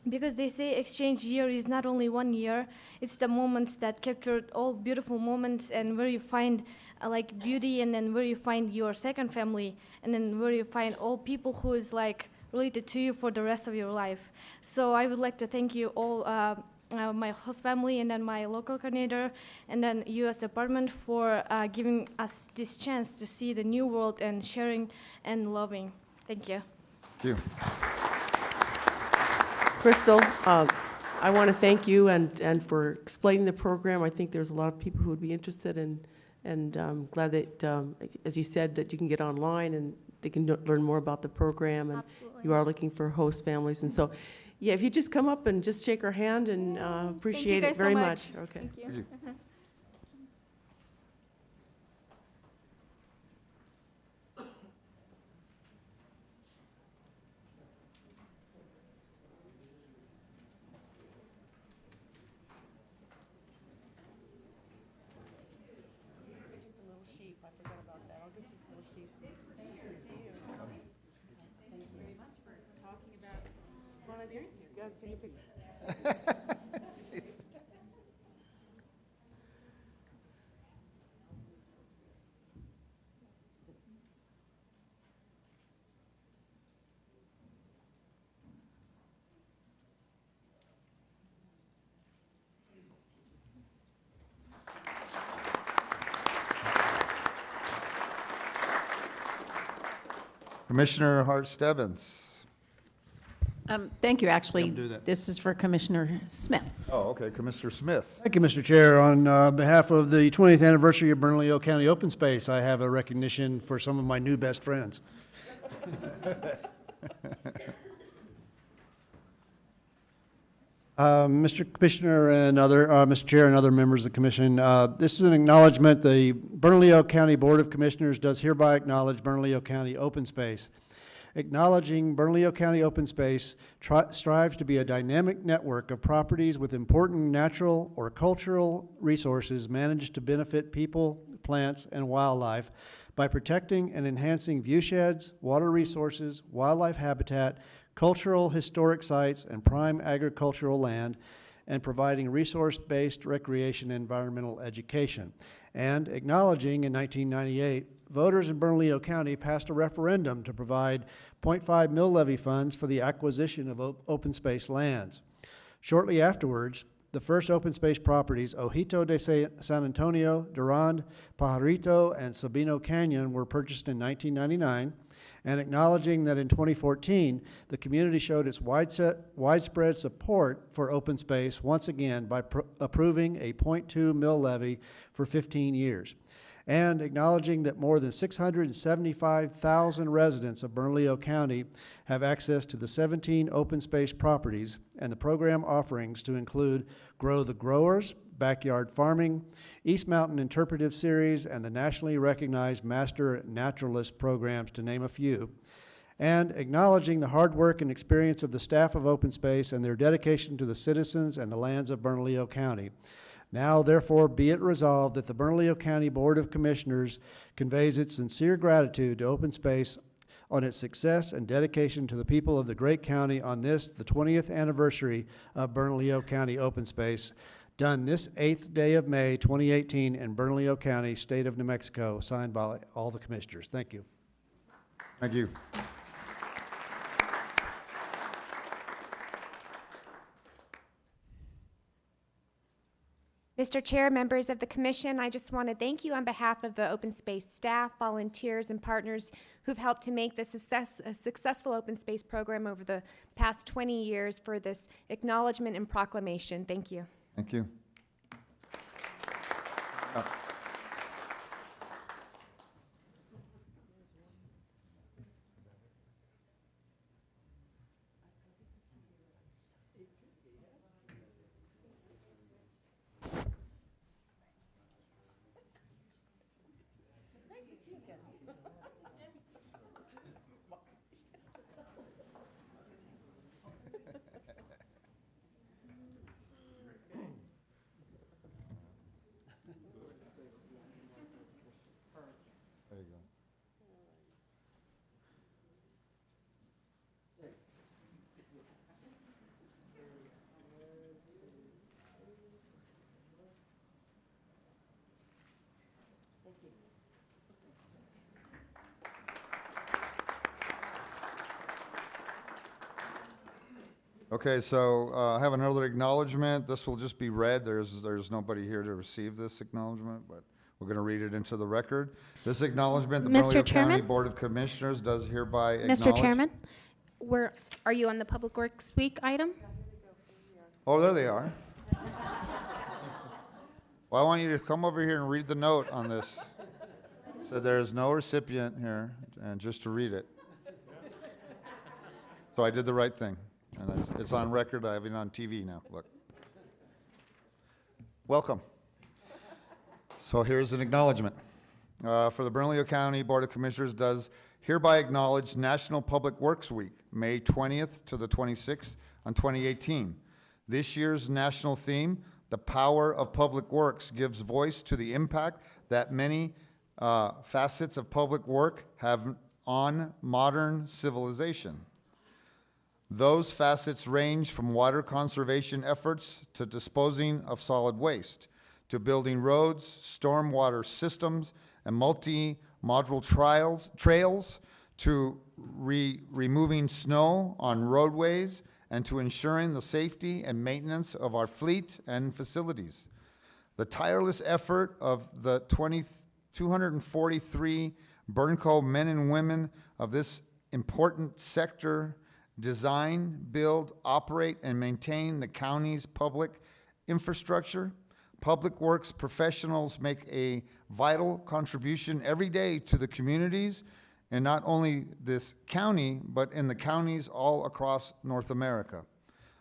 Because they say exchange year is not only 1 year, it's the moments that captured all beautiful moments and where you find like beauty, and then where you find your second family, and then where you find all people who is like related to you for the rest of your life. So I would like to thank you all, my host family, and then my local coordinator, and then U.S. Department for giving us this chance to see the new world and sharing and loving. Thank you. Thank you. Crystal, I want to thank you and for explaining the program. I think there's a lot of people who would be interested, and I'm glad that, as you said, that you can get online and they can learn more about the program, and Absolutely. you are looking for host families. And so, yeah, if you just come up and just shake our hand, and appreciate it very much. Okay. Thank you. Thank you. Commissioner Hart Stebbins. Thank you, actually. do that. This is for Commissioner Smith. Oh, okay, Commissioner Smith. Thank you, Mr. Chair. On behalf of the 20th anniversary of Bernalillo County Open Space, I have a recognition for some of my new best friends. Mr. Commissioner and Mr. Chair and other members of the Commission, this is an acknowledgement. The Bernalillo County Board of Commissioners does hereby acknowledge Bernalillo County Open Space. Acknowledging Bernalillo County Open Space strives to be a dynamic network of properties with important natural or cultural resources managed to benefit people, plants, and wildlife by protecting and enhancing viewsheds, water resources, wildlife habitat, cultural historic sites, and prime agricultural land, and providing resource-based recreation and environmental education. And acknowledging in 1998, voters in Bernalillo County passed a referendum to provide 0.5 mill levy funds for the acquisition of open space lands. Shortly afterwards, the first open space properties, Ojito de San Antonio, Durand, Pajarito, and Sabino Canyon, were purchased in 1999, and acknowledging that in 2014, the community showed its widespread support for open space once again by approving a 0.2 mill levy for 15 years. And acknowledging that more than 675,000 residents of Bernalillo County have access to the 17 open space properties and the program offerings to include Grow the Growers, Backyard Farming, East Mountain Interpretive Series, and the nationally recognized Master Naturalist programs, to name a few. And acknowledging the hard work and experience of the staff of Open Space and their dedication to the citizens and the lands of Bernalillo County. Now, therefore, be it resolved that the Bernalillo County Board of Commissioners conveys its sincere gratitude to Open Space on its success and dedication to the people of the great county on this, the 20th anniversary of Bernalillo County Open Space, done this 8th day of May 2018 in Bernalillo County, State of New Mexico, signed by all the commissioners. Thank you. Thank you. Mr. Chair, members of the Commission, I just want to thank you on behalf of the Open Space staff, volunteers, and partners who've helped to make this a successful Open Space program over the past 20 years for this acknowledgement and proclamation. Thank you. Thank you. There you go. Okay, so I have another acknowledgement. This will just be read. There's nobody here to receive this acknowledgement, but we're going to read it into the record. This acknowledgement, the Bernalillo County Board of Commissioners does hereby acknowledge. Mr. Chairman, are you on the Public Works Week item? Oh, there they are. Well, I want you to come over here and read the note on this. So there is no recipient here, and just to read it. So I did the right thing, and it's on record. I have it on TV now. Look. Welcome. So here's an acknowledgement. For the Bernalillo County Board of Commissioners does hereby acknowledge National Public Works Week, May 20th to the 26th on 2018. This year's national theme, the power of public works, gives voice to the impact that many facets of public work have on modern civilization. Those facets range from water conservation efforts to disposing of solid waste, to building roads, stormwater systems, and multi-module trails, to removing snow on roadways, and to ensuring the safety and maintenance of our fleet and facilities. The tireless effort of the 243 Burnco men and women of this important sector design, build, operate, and maintain the county's public infrastructure. Public works professionals make a vital contribution every day to the communities, and not only this county, but in the counties all across North America.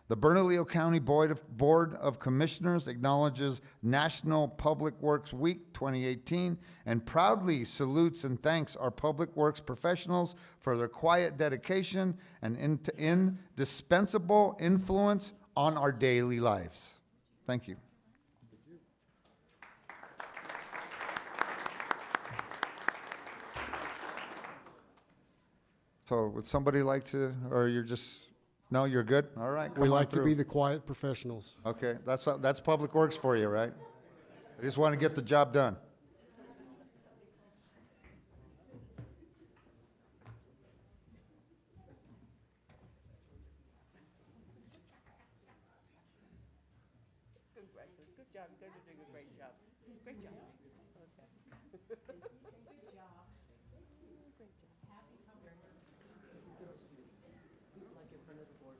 The Bernalillo County Board of Commissioners acknowledges National Public Works Week 2018 and proudly salutes and thanks our public works professionals for their quiet dedication and indispensable influence on our daily lives. Thank you. So would somebody like to, or you're just, no, you're good? All right, come We on like to through. be the quiet professionals. Okay, that's Public Works for you, right? I just want to get the job done. Congratulations. Good job. You guys are doing a great job. Great job. Okay. Good job. Great job. Like in front of the board.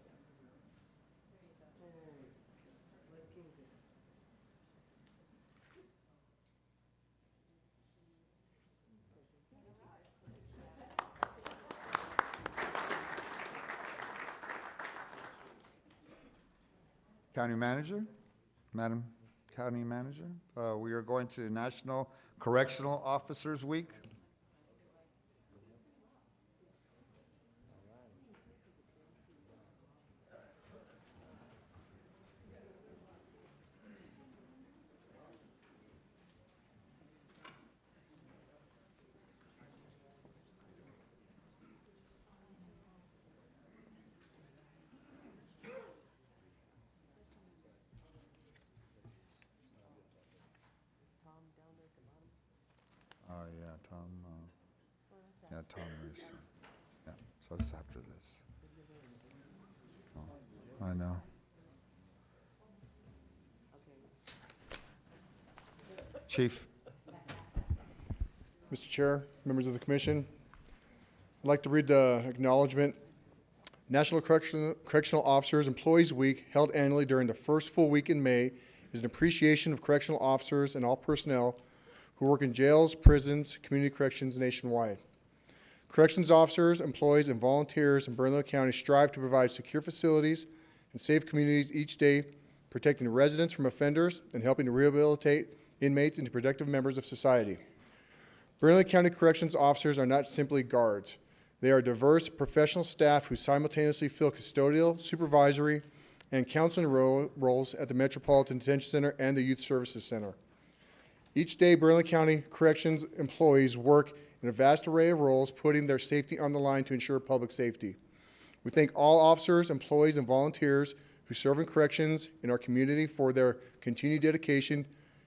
County Manager, Madam County Manager, we are going to National Correctional Officers Week. Oh, yeah, Tom, yeah, Tom Reese. Yeah, so it's after this. Oh, I know. Chief. Mr. Chair, members of the commission, I'd like to read the acknowledgement. National Correctional Officers Employees Week, held annually during the first full week in May, is an appreciation of correctional officers and all personnel who work in jails, prisons, community corrections nationwide. Corrections officers, employees, and volunteers in Bernalillo County strive to provide secure facilities and safe communities each day, protecting residents from offenders and helping to rehabilitate inmates into productive members of society. Bernalillo County Corrections officers are not simply guards. They are diverse professional staff who simultaneously fill custodial, supervisory, and counseling roles at the Metropolitan Detention Center and the Youth Services Center. Each day, Bernalillo County Corrections employees work in a vast array of roles, putting their safety on the line to ensure public safety. We thank all officers, employees, and volunteers who serve in corrections in our community for their continued dedication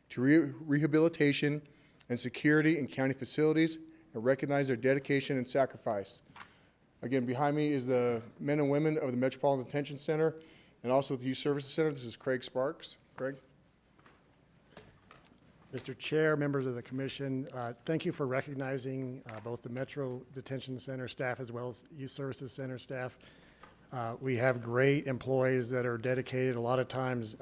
to rehabilitation and security in county facilities, and recognize their dedication and sacrifice. Again, behind me is the men and women of the Metropolitan Detention Center and also the Youth Services Center. This is Craig Sparks. Craig? Mr. Chair, members of the commission, thank you for recognizing both the Metro Detention Center staff as well as Youth Services Center staff. We have great employees that are dedicated. A lot of times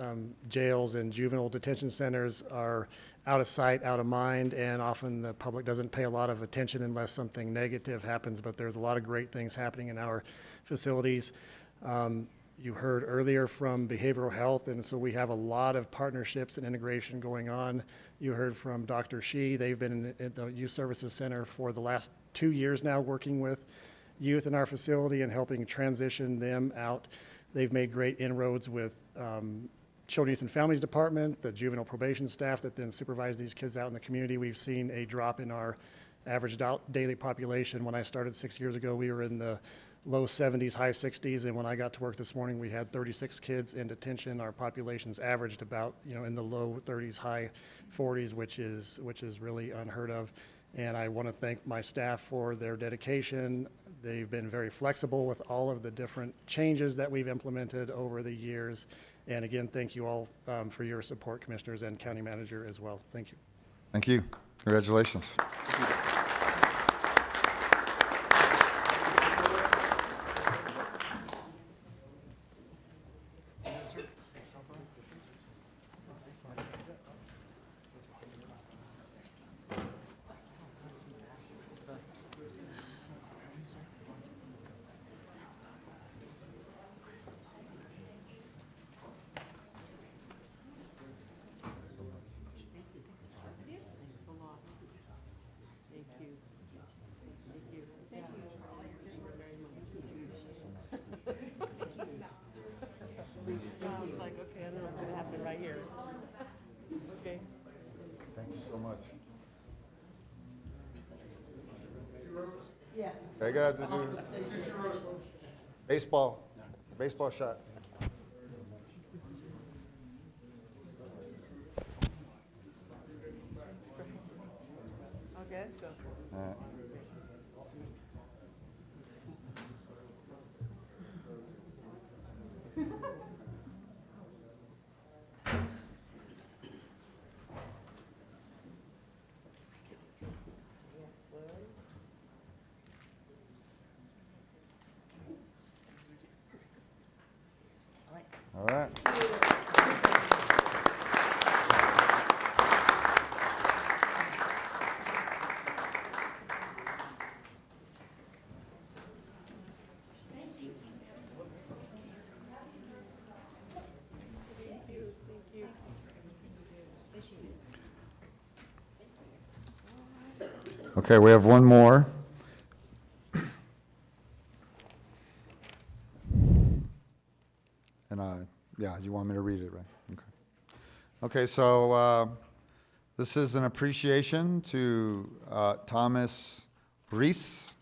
jails and juvenile detention centers are out of sight, out of mind, and often the public doesn't pay a lot of attention unless something negative happens, but there's a lot of great things happening in our facilities. You heard earlier from behavioral health, and so we have a lot of partnerships and integration going on. You heard from Dr. Shi. They've been at the Youth Services Center for the last 2 years now, working with youth in our facility and helping transition them out. They've made great inroads with Children, Youth, and Families Department, the juvenile probation staff that then supervise these kids out in the community. We've seen a drop in our average daily population. When I started 6 years ago, we were in the low 70s, high 60s, and when I got to work this morning, we had 36 kids in detention. Our population's averaged about, in the low 30s, high 40s, which is really unheard of. And I want to thank my staff for their dedication. They've been very flexible with all of the different changes that we've implemented over the years. And again, thank you all for your support, commissioners and county manager as well. Thank you. Thank you. Congratulations. Okay, I don't know what's going to happen right here. Okay. Thank you so much. Yeah. I got to do baseball shot. Okay, let's go. All right. All right. Okay, we have one more. And yeah, you want me to read it, right? Okay. Okay, so this is an appreciation to Thomas Reese.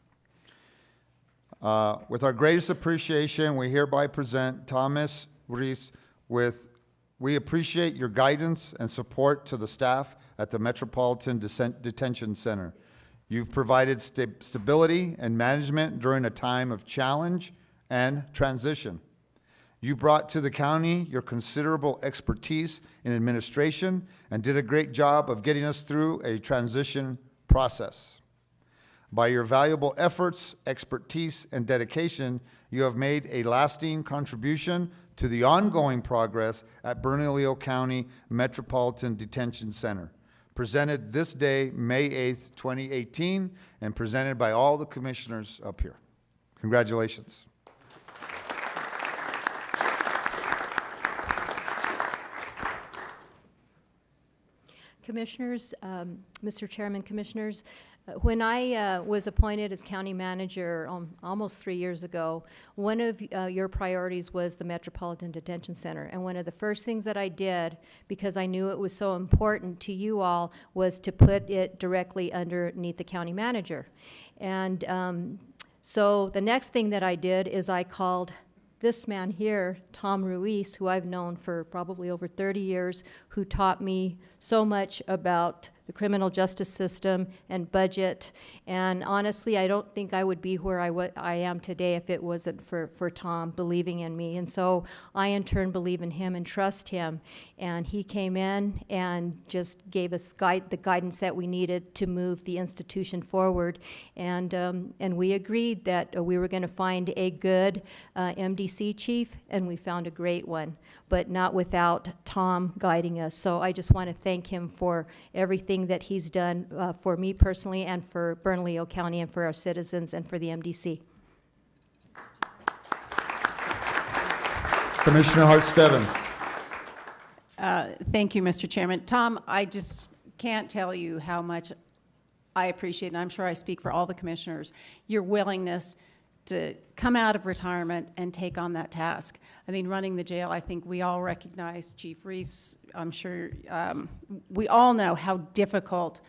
With our greatest appreciation, we hereby present Thomas Reese with, we appreciate your guidance and support to the staff at the Metropolitan Detention Center. You've provided stability and management during a time of challenge and transition. You brought to the county your considerable expertise in administration and did a great job of getting us through a transition process. By your valuable efforts, expertise, and dedication, you have made a lasting contribution to the ongoing progress at Bernalillo County Metropolitan Detention Center. Presented this day, May 8th, 2018, and presented by all the commissioners up here. Congratulations. Commissioners, Mr. Chairman, Commissioners, when I was appointed as county manager almost 3 years ago, one of your priorities was the Metropolitan Detention Center. And one of the first things that I did, because I knew it was so important to you all, was to put it directly underneath the county manager. And so the next thing that I did is I called this man here, Tom Ruiz, who I've known for probably over 30 years, who taught me so much about the criminal justice system and budget. And honestly, I don't think I would be where I am today if it wasn't for Tom believing in me. And so I, in turn, believe in him and trust him. And he came in and just gave us the guidance that we needed to move the institution forward. And we agreed that we were going to find a good MDC chief, and we found a great one, but not without Tom guiding us. So I just want to thank him for everything that he's done for me personally and for Bernalillo County and for our citizens and for the MDC. Commissioner Hart Stebbins. Thank you, Mr. Chairman. Tom, I just can't tell you how much I appreciate, and I'm sure I speak for all the commissioners, your willingness to come out of retirement and take on that task. I mean, running the jail, I think we all recognize, Chief Reese, I'm sure we all know how difficult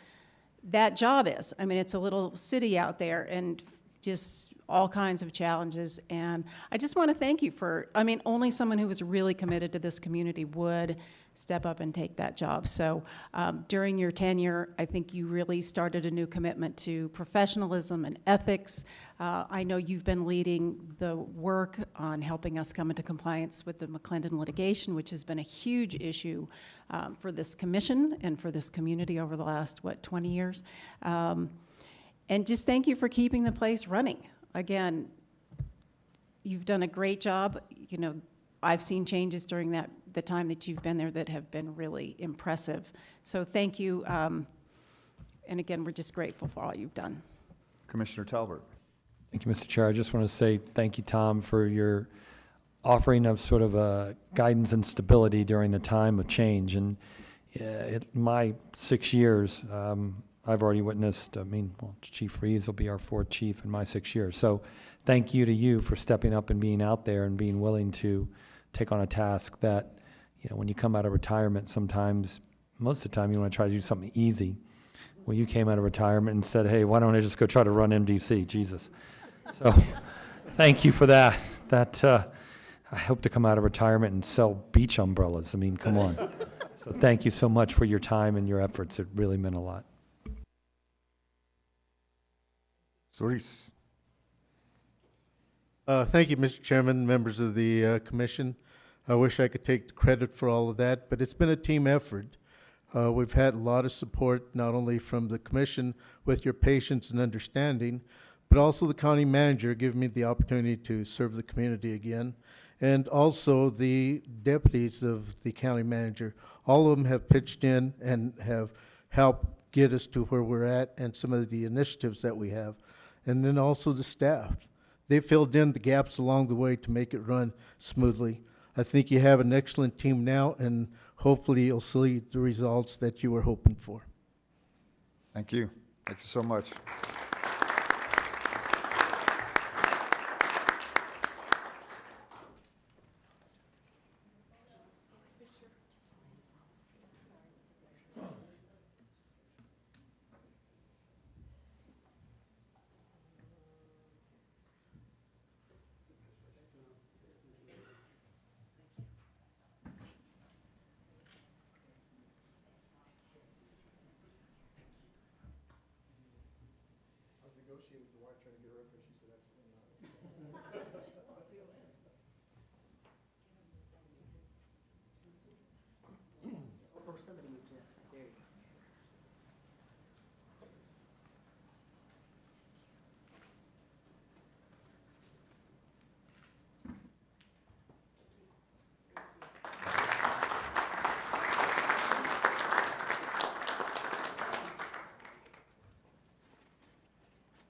that job is. I mean, it's a little city out there, and just all kinds of challenges. And I just want to thank you for, I mean, only someone who was really committed to this community would step up and take that job. So during your tenure, I think you really started a new commitment to professionalism and ethics. I know you've been leading the work on helping us come into compliance with the McClendon litigation, which has been a huge issue for this commission and for this community over the last, 20 years? And just thank you for keeping the place running. Again, you've done a great job. You know, I've seen changes during the time that you've been there that have been really impressive. So thank you. And again, we're just grateful for all you've done. Commissioner Talbert. Thank you, Mr. Chair. I just want to say thank you, Tom, for your offering of sort of guidance and stability during the time of change. And my 6 years, I've already witnessed, Chief Reeves will be our 4th chief in my 6 years. So thank you to you for stepping up and being out there and being willing to take on a task that, when you come out of retirement, sometimes, most of the time, you want to try to do something easy. Well, you came out of retirement and said, hey, why don't I just go try to run MDC? Jesus. So thank you for that. I hope to come out of retirement and sell beach umbrellas. I mean, come on. So thank you so much for your time and your efforts. It really meant a lot. Solis. Thank you, Mr. Chairman, members of the commission. I wish I could take the credit for all of that, but it's been a team effort. We've had a lot of support, not only from the commission with your patience and understanding, but also the county manager giving me the opportunity to serve the community again, and also the deputies of the county manager. All of them have pitched in and have helped get us to where we're at and some of the initiatives that we have. And then also the staff. They filled in the gaps along the way to make it run smoothly. I think you have an excellent team now, and hopefully you'll see the results that you were hoping for. Thank you. Thank you so much.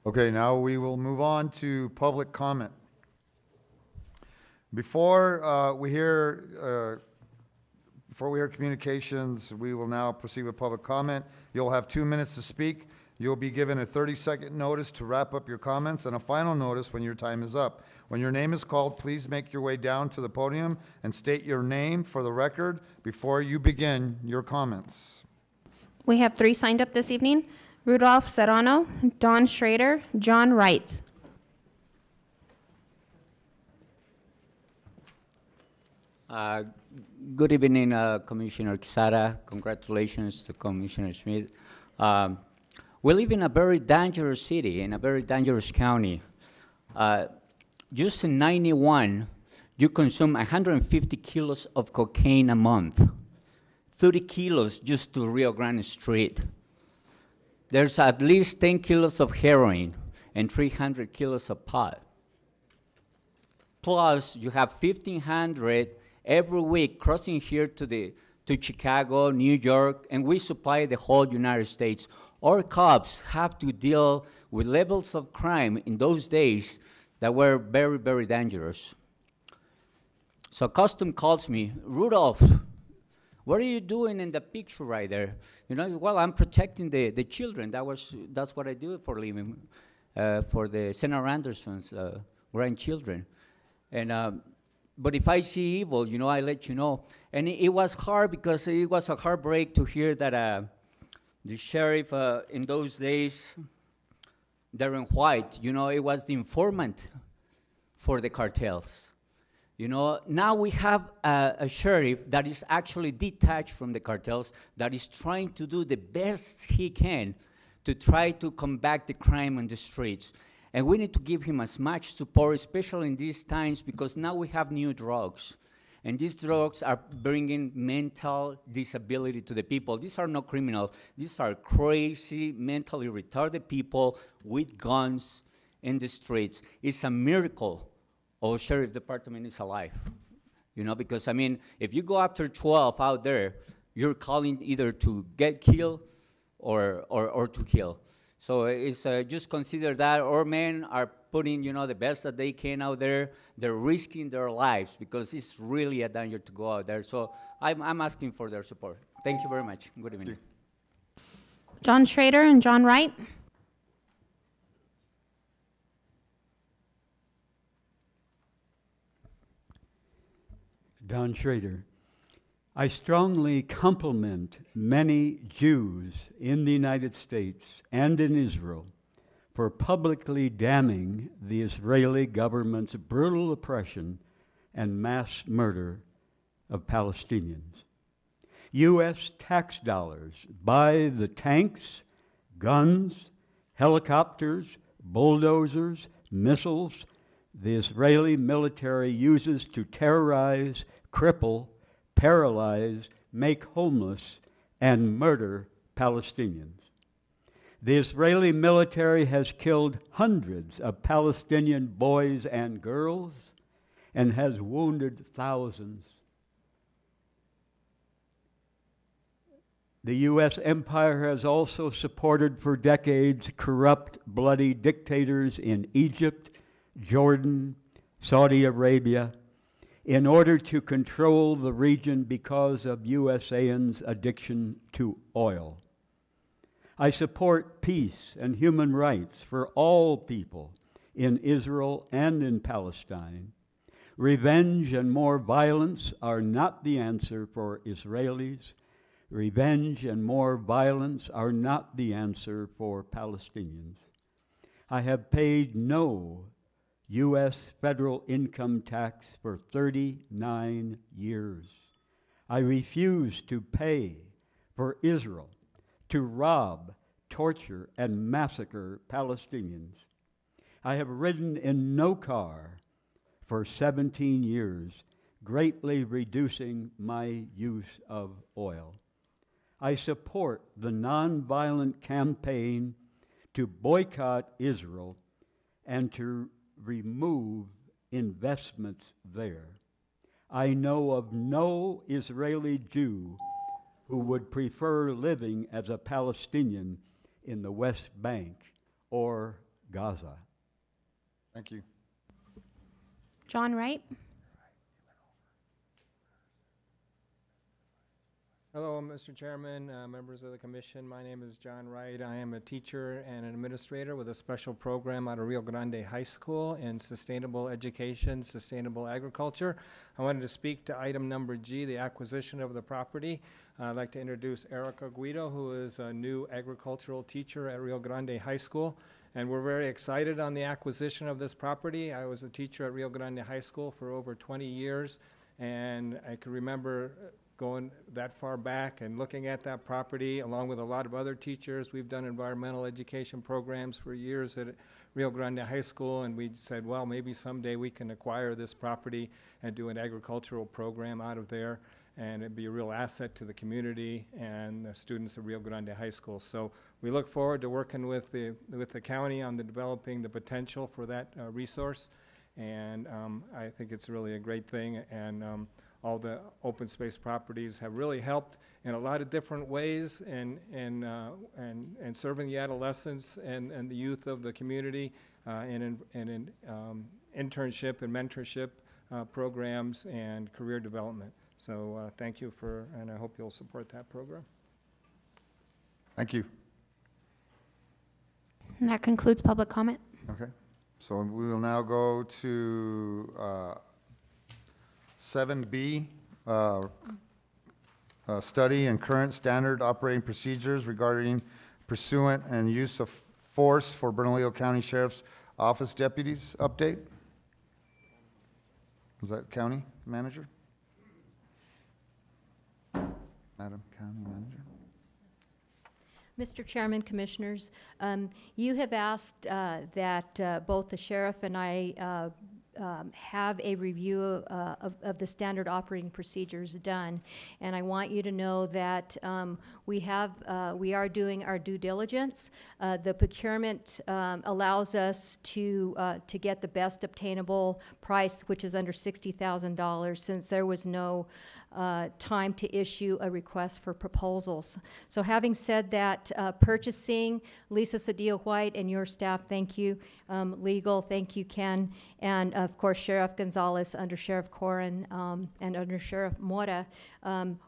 Okay, now we will move on to public comment. Before we hear communications, we will now proceed with public comment. You'll have 2 minutes to speak. You'll be given a 30-second notice to wrap up your comments and a final notice when your time is up. When your name is called, please make your way down to the podium and state your name for the record before you begin your comments. We have 3 signed up this evening. Rudolph Serrano, Don Schrader, John Wright. Good evening, Commissioner Quesada. Congratulations to Commissioner Smith. We live in a very dangerous city, in a very dangerous county. Just in 91, you consume 150 kilos of cocaine a month, 30 kilos just to Rio Grande Street. There's at least 10 kilos of heroin and 300 kilos of pot. Plus, you have 1,500 every week crossing here to Chicago, New York, and we supply the whole United States. Our cops have to deal with levels of crime in those days that were very, very dangerous. So Custom calls me, Rudolph, what are you doing in the picture right there? You know, well, I'm protecting the children. That's what I do for a living, for the Senator Anderson's grandchildren. And but if I see evil, you know, I let you know. And it was hard because it was a heartbreak to hear that the sheriff in those days Darren White, you know, it was the informant for the cartels. You know, now we have a sheriff that is actually detached from the cartels, that is trying to do the best he can to try to combat the crime on the streets. And we need to give him as much support, especially in these times, because now we have new drugs. And these drugs are bringing mental disability to the people. These are not criminals. These are crazy, mentally retarded people with guns in the streets. It's a miracle our sheriff department is alive. You know, because, I mean, if you go after 12 out there, you're calling either to get killed or to kill. So it's just consider that our men are putting, you know, the best that they can out there. They're risking their lives because it's really a danger to go out there. So I'm asking for their support. Thank you very much. Good evening. John Schrader and John Wright. Don Schrader. I strongly compliment many Jews in the United States and in Israel for publicly damning the Israeli government's brutal oppression and mass murder of Palestinians. U.S. tax dollars buy the tanks, guns, helicopters, bulldozers, missiles the Israeli military uses to terrorize, cripple, paralyze, make homeless, and murder Palestinians. The Israeli military has killed hundreds of Palestinian boys and girls and has wounded thousands. The U.S. empire has also supported for decades corrupt, bloody dictators in Egypt, Jordan, Saudi Arabia, in order to control the region because of USAN's addiction to oil. I support peace and human rights for all people in Israel and in Palestine. Revenge and more violence are not the answer for Israelis. Revenge and more violence are not the answer for Palestinians. I have paid no U.S. federal income tax for 39 years. I refuse to pay for Israel to rob, torture, and massacre Palestinians. I have ridden in no car for 17 years, greatly reducing my use of oil. I support the nonviolent campaign to boycott Israel and to remove investments there. I know of no Israeli Jew who would prefer living as a Palestinian in the West Bank or Gaza. Thank you. John Wright. Hello, Mr. Chairman, members of the commission. My name is John Wright. I am a teacher and an administrator with a special program out of Rio Grande High School in sustainable education, sustainable agriculture. I wanted to speak to item number G, the acquisition of the property. I'd like to introduce Erica Guido, who is a new agricultural teacher at Rio Grande High School. And we're very excited on the acquisition of this property. I was a teacher at Rio Grande High School for over 20 years, and I can remember going that far back and looking at that property along with a lot of other teachers. We've done environmental education programs for years at Rio Grande High School, and we said, well, maybe someday we can acquire this property and do an agricultural program out of there, and it'd be a real asset to the community and the students at Rio Grande High School. So we look forward to working with the county on the developing the potential for that resource, and I think it's really a great thing, and all the open space properties have really helped in a lot of different ways in serving the adolescents and the youth of the community and in internship and mentorship programs and career development. So thank you and I hope you'll support that program. Thank you. And that concludes public comment. Okay. So we will now go to 7B, study and current standard operating procedures regarding pursuant and use of force for Bernalillo County Sheriff's Office deputies update. Is that County Manager? Madam County Manager? Mr. Chairman, Commissioners, you have asked that both the sheriff and I have a review of the standard operating procedures done. And I want you to know that we are doing our due diligence. The procurement allows us to get the best obtainable price, which is under $60,000, since there was no time to issue a request for proposals. So having said that, purchasing, Lisa Cedillo-White and your staff, thank you. Legal, thank you, Ken. And of course, Sheriff Gonzalez under Sheriff Corrin and under Sheriff Mora.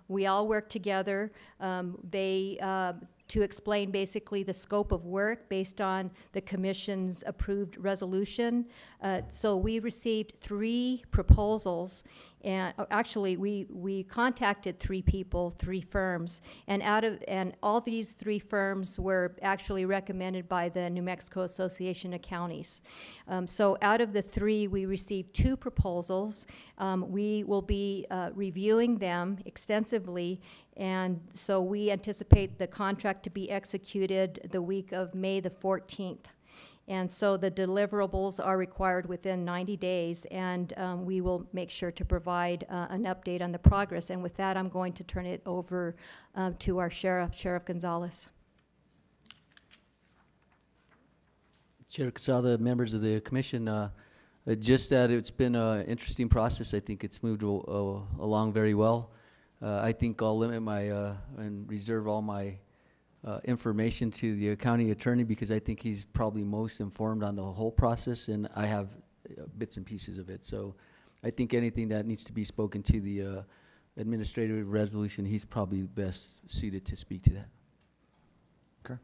We all work together. To explain basically the scope of work based on the Commission's approved resolution. So we received 3 proposals, and actually we contacted 3 people, 3 firms, and all these 3 firms were actually recommended by the New Mexico Association of Counties. So out of the 3, we received 2 proposals. We will be reviewing them extensively, and so we anticipate the contract to be executed the week of May the 14th. And so the deliverables are required within 90 days, and we will make sure to provide an update on the progress. And with that, I'm going to turn it over to our Sheriff Gonzalez. Chair Quesada, members of the commission, just that it's been an interesting process. I think it's moved along very well. I think I'll limit my and reserve all my information to the county attorney, because I think he's probably most informed on the whole process, and I have bits and pieces of it. So I think anything that needs to be spoken to the administrative resolution, he's probably best suited to speak to that. Okay.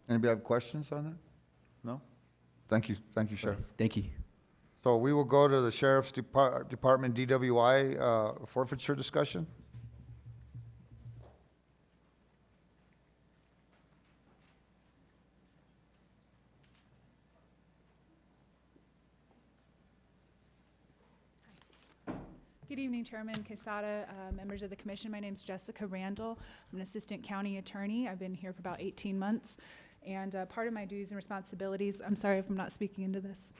Anybody have questions on that? No? Thank you, Sheriff. Thank you. So we will go to the Sheriff's Department DWI forfeiture discussion. Good evening, Chairman Quesada, members of the commission. My name is Jessica Randall. I'm an assistant county attorney. I've been here for about 18 months. And part of my duties and responsibilities, I'm sorry if I'm not speaking into this,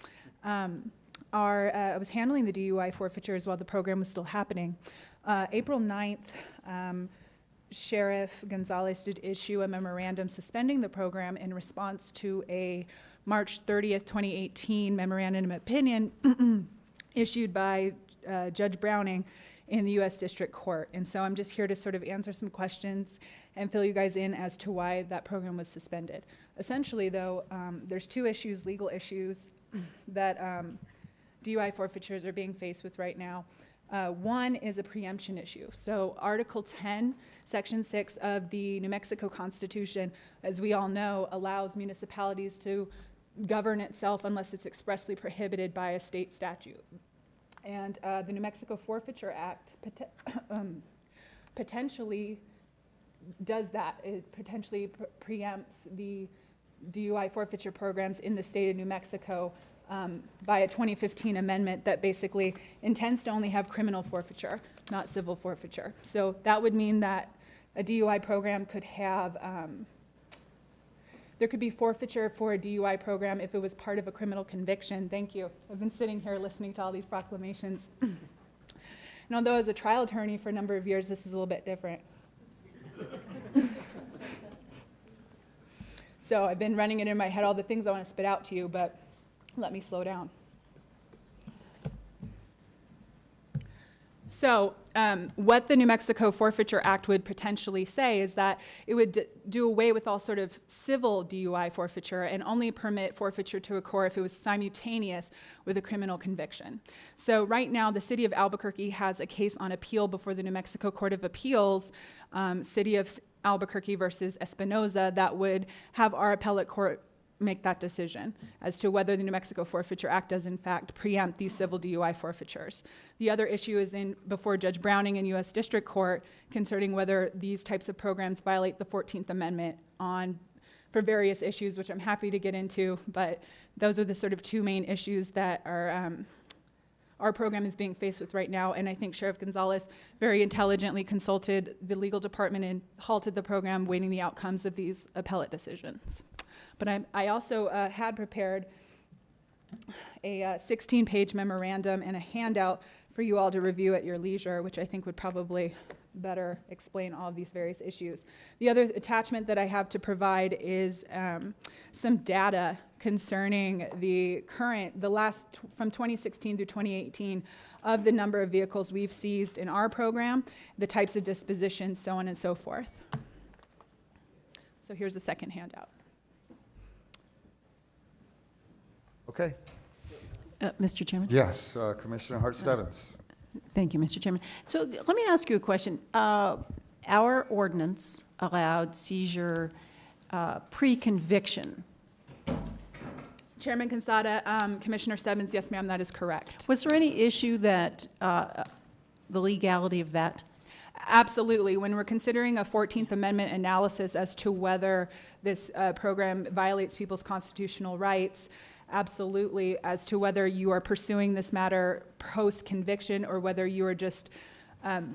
I was handling the DUI forfeitures while the program was still happening. April 9th, Sheriff Gonzalez did issue a memorandum suspending the program in response to a March 30th, 2018 memorandum of opinion issued by Judge Browning in the U.S. District Court. And so I'm just here to sort of answer some questions and fill you guys in as to why that program was suspended. Essentially, though, there's 2 issues, legal issues, that DUI forfeitures are being faced with right now. One is a preemption issue. So Article 10, Section 6 of the New Mexico Constitution, as we all know, allows municipalities to govern itself unless it's expressly prohibited by a state statute. And the New Mexico Forfeiture Act potentially does that. It potentially preempts the DUI forfeiture programs in the state of New Mexico by a 2015 amendment that basically intends to only have criminal forfeiture, not civil forfeiture. So that would mean that a DUI program could have there could be forfeiture for a DUI program if it was part of a criminal conviction. Thank you. I've been sitting here listening to all these proclamations. And although as a trial attorney for a number of years, this is a little bit different. So I've been running it in my head, all the things I want to spit out to you, but let me slow down. So what the New Mexico Forfeiture Act would potentially say is that it would do away with all sort of civil DUI forfeiture and only permit forfeiture to occur if it was simultaneous with a criminal conviction. So right now, the city of Albuquerque has a case on appeal before the New Mexico Court of Appeals, City of Albuquerque versus Espinoza, that would have our appellate court make that decision as to whether the New Mexico Forfeiture Act does in fact preempt these civil DUI forfeitures. The other issue is before Judge Browning in U.S. District Court concerning whether these types of programs violate the 14th Amendment from for various issues, which I'm happy to get into, but those are the sort of two main issues that our program is being faced with right now, and I think Sheriff Gonzalez very intelligently consulted the legal department and halted the program, waiting the outcomes of these appellate decisions. But I also had prepared a 16-page memorandum and a handout for you all to review at your leisure, which I think would probably better explain all of these various issues. The other attachment that I have to provide is some data concerning the last, from 2016 through 2018, of the number of vehicles we've seized in our program, the types of dispositions, so on and so forth. So here's the second handout. Okay. Mr. Chairman? Yes, Commissioner Hart Stebbins. Thank you, Mr. Chairman. So let me ask you a question. Our ordinance allowed seizure pre-conviction. Chairman Cansada, Commissioner Stebbins, yes, ma'am, that is correct. Was there any issue that the legality of that? Absolutely. When we're considering a 14th Amendment analysis as to whether this program violates people's constitutional rights, absolutely, as to whether you are pursuing this matter post-conviction or whether you are just,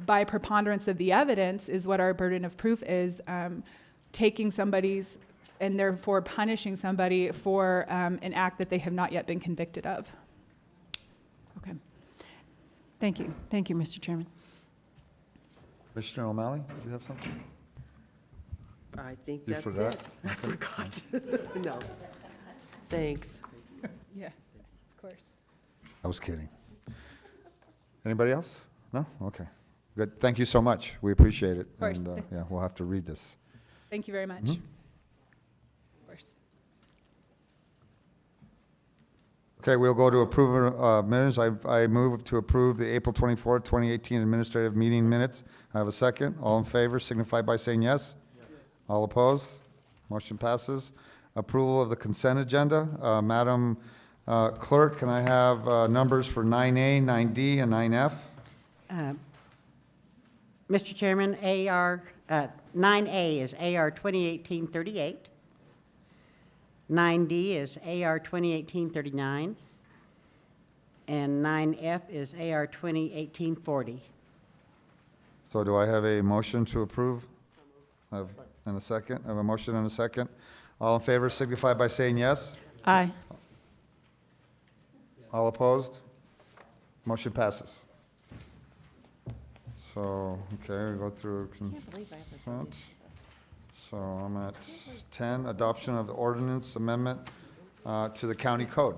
by preponderance of the evidence, is what our burden of proof is, taking somebody's and therefore punishing somebody for an act that they have not yet been convicted of. Okay. Thank you. Thank you, Mr. Chairman. Commissioner O'Malley, did you have something? I think You that's forgot? it. I forgot. No. Thanks. Yes, of course. I was kidding. Anybody else? No? Okay. Good. Thank you so much. We appreciate it. Of course. And, yeah, we'll have to read this. Thank you very much. Mhm. Of course. Okay, we'll go to approve minutes. I move to approve the April 24th, 2018 administrative meeting minutes. I have a second. All in favor signify by saying yes. All opposed? Motion passes. Approval of the consent agenda. Madam Clerk, can I have numbers for 9A, 9D, and 9F? Mr. Chairman, 9A is AR 2018-38. 9D is AR 2018-39. And 9F is AR 2018-40. So do I have a motion to approve? And a second? I have a motion and a second. All in favor signify by saying yes. Aye. All opposed? Motion passes. So, okay, we go through consent. So I'm at 10, adoption of the ordinance amendment to the county code.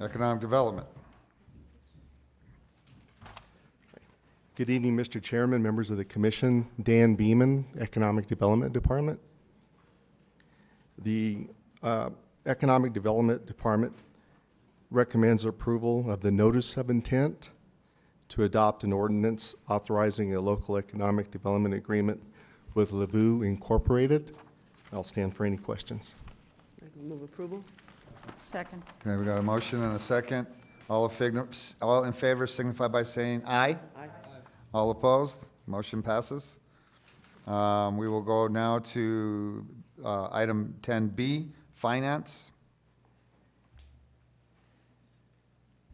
Economic development. Good evening, Mr. Chairman, members of the commission. Dan Beeman, Economic Development Department. The Economic Development Department recommends approval of the notice of intent to adopt an ordinance authorizing a local economic development agreement with Lavu Incorporated. I'll stand for any questions. I can move approval. Second. Okay, we got a motion and a second. All in favor signify by saying aye. Aye. All opposed? Motion passes. We will go now to item 10B, finance.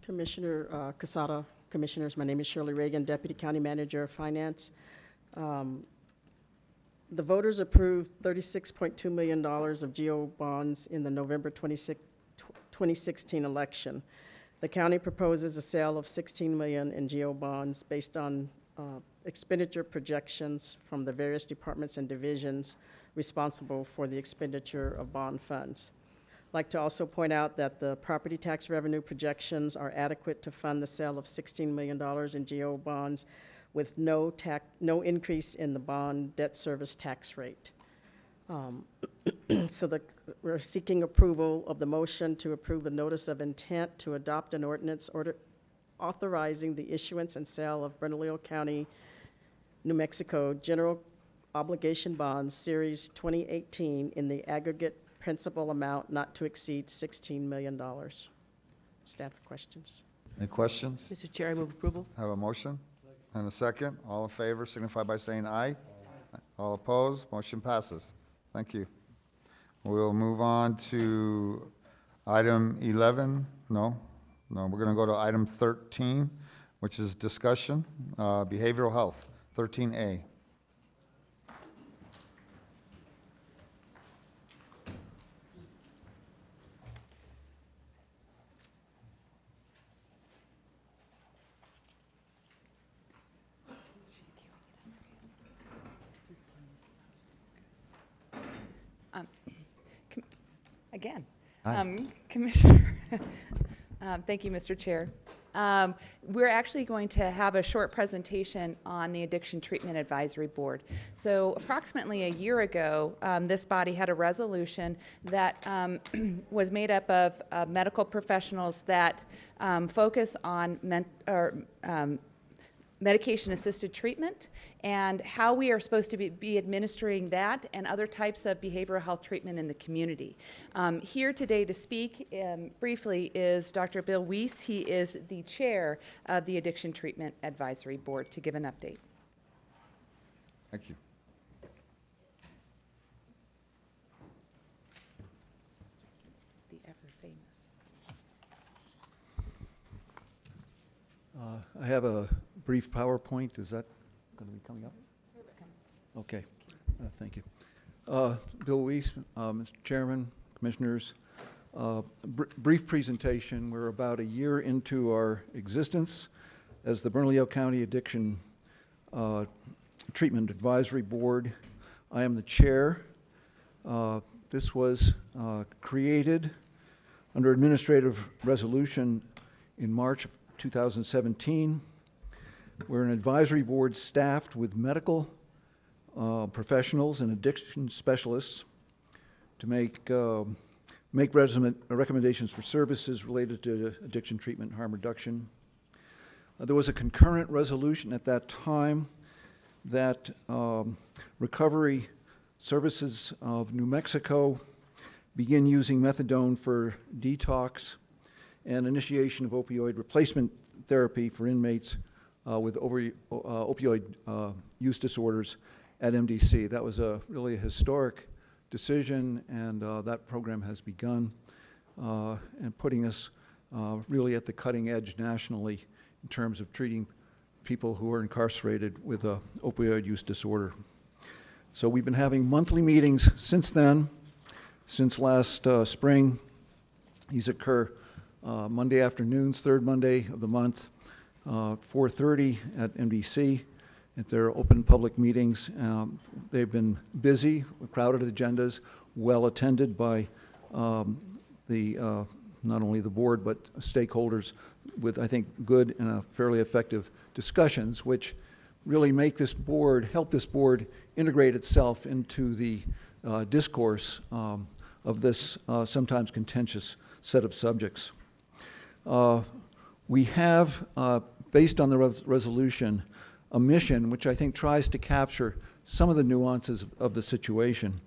Commissioner Casada, Commissioners, my name is Shirley Reagan, Deputy County Manager of Finance. The voters approved $36.2 million of GO bonds in the November 2016 election. The county proposes a sale of $16 million in GO bonds based on expenditure projections from the various departments and divisions responsible for the expenditure of bond funds. I'd like to also point out that the property tax revenue projections are adequate to fund the sale of $16 million in GO bonds with no increase in the bond debt service tax rate. So we're seeking approval of the motion to approve a notice of intent to adopt an ordinance authorizing the issuance and sale of Bernalillo County, New Mexico General Obligation Bonds Series 2018 in the aggregate principal amount not to exceed $16 million. Staff questions. Any questions? Mr. Chair, I move approval. Have a motion and a second. All in favor signify by saying aye. All opposed? Motion passes. Thank you. We'll move on to item 11. No, we're going to go to item 13, which is discussion, behavioral health, 13A. Again, Hi. Commissioner, thank you, Mr. Chair. We're actually going to have a short presentation on the Addiction Treatment Advisory Board. So approximately a year ago, this body had a resolution that was made up of medical professionals that focus on medication-assisted treatment and how we are supposed to be administering that and other types of behavioral health treatment in the community. Here today to speak briefly is Dr. Bill Weiss. He is the chair of the Addiction Treatment Advisory Board to give an update. Thank you. The ever famous. I have a brief PowerPoint. Is that going to be coming up? It's coming. Okay. Thank you. Bill Weiss, Mr. Chairman, Commissioners. Brief presentation. We're about a year into our existence as the Bernalillo County Addiction Treatment Advisory Board. I am the chair. This was created under administrative resolution in March of 2017. We're an advisory board staffed with medical professionals and addiction specialists to make recommendations for services related to addiction treatment and harm reduction. There was a concurrent resolution at that time that Recovery Services of New Mexico begin using methadone for detox and initiation of opioid replacement therapy for inmates with opioid use disorders at MDC. That was really a historic decision, and that program has begun and putting us really at the cutting edge nationally in terms of treating people who are incarcerated with opioid use disorder. So we've been having monthly meetings since then, since last spring. These occur Monday afternoons, third Monday of the month, 4:30 at MDC. At their open public meetings. They've been busy, crowded agendas, well attended by not only the board but stakeholders with, I think, good and fairly effective discussions, which really help this board integrate itself into the discourse of this sometimes contentious set of subjects. We have, based on the resolution, a mission which I think tries to capture some of the nuances of the situation.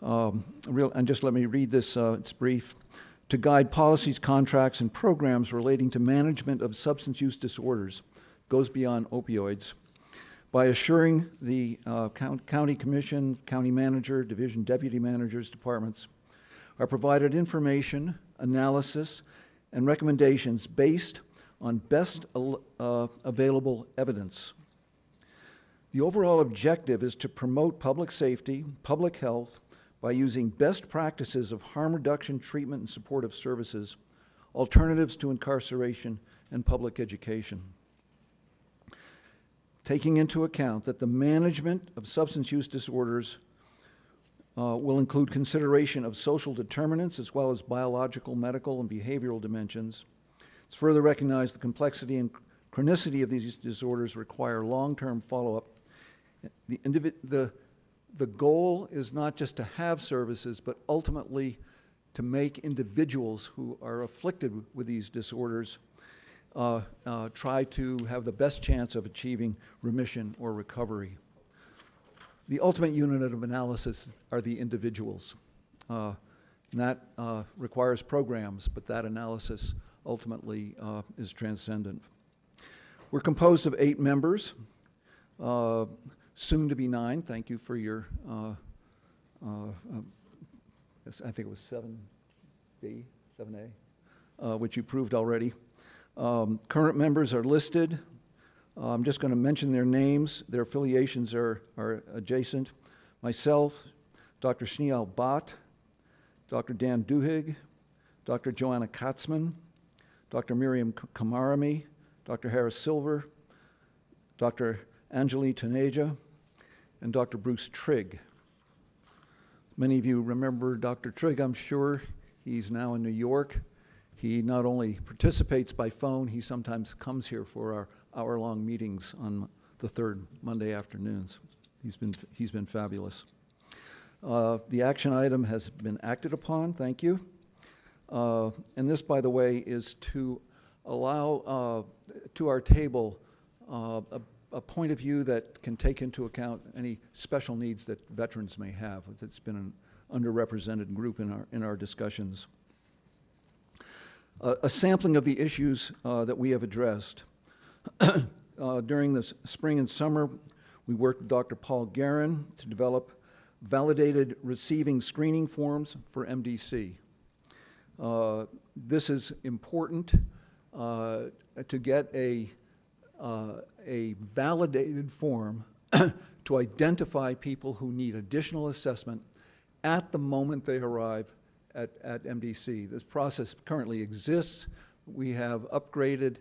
And just let me read this, it's brief. To guide policies, contracts, and programs relating to management of substance use disorders, goes beyond opioids, by assuring the county commission, county manager, division deputy managers, departments are provided information, analysis, and recommendations based on best available evidence. The overall objective is to promote public safety, public health, by using best practices of harm reduction, treatment, and supportive services, alternatives to incarceration, and public education. Taking into account that the management of substance use disorders will include consideration of social determinants as well as biological, medical, and behavioral dimensions. It's further recognized the complexity and chronicity of these disorders require long-term follow-up. The goal is not just to have services, but ultimately to make individuals who are afflicted with these disorders try to have the best chance of achieving remission or recovery. The ultimate unit of analysis are the individuals. And that requires programs, but that analysis ultimately is transcendent. We're composed of 8 members. Soon to be 9. Thank you for your I think it was 7B, 7A, which you proved already. Current members are listed. I'm just going to mention their names. Their affiliations are adjacent. Myself, Dr. Shneal Bhatt, Dr. Dan Duhigg, Dr. Joanna Katzman, Dr. Miriam Kamarami, Dr. Harris Silver, Dr. Anjali Taneja, and Dr. Bruce Trigg. Many of you remember Dr. Trigg, I'm sure. He's now in New York. He not only participates by phone, he sometimes comes here for our hour-long meetings on the third Monday afternoons. He's been fabulous. The action item has been acted upon, thank you. And this, by the way, is to allow to our table a point of view that can take into account any special needs that veterans may have. It's been an underrepresented group in our discussions. A sampling of the issues that we have addressed. During the spring and summer, we worked with Dr. Paul Guerin to develop validated receiving screening forms for MDC. This is important to get a validated form to identify people who need additional assessment at the moment they arrive at MDC. This process currently exists. We have upgraded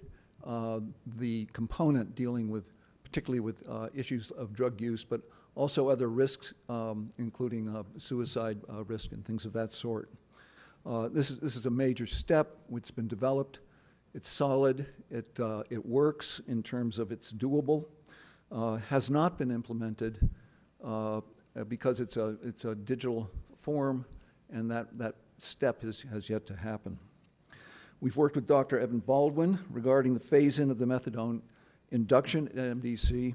the component dealing with, particularly with issues of drug use, but also other risks, including suicide risk and things of that sort. This is a major step. It's been developed. It's solid. It works in terms of it's doable. Has not been implemented because it's a digital form, and that step has yet to happen. We've worked with Dr. Evan Baldwin regarding the phase-in of the methadone induction at MDC.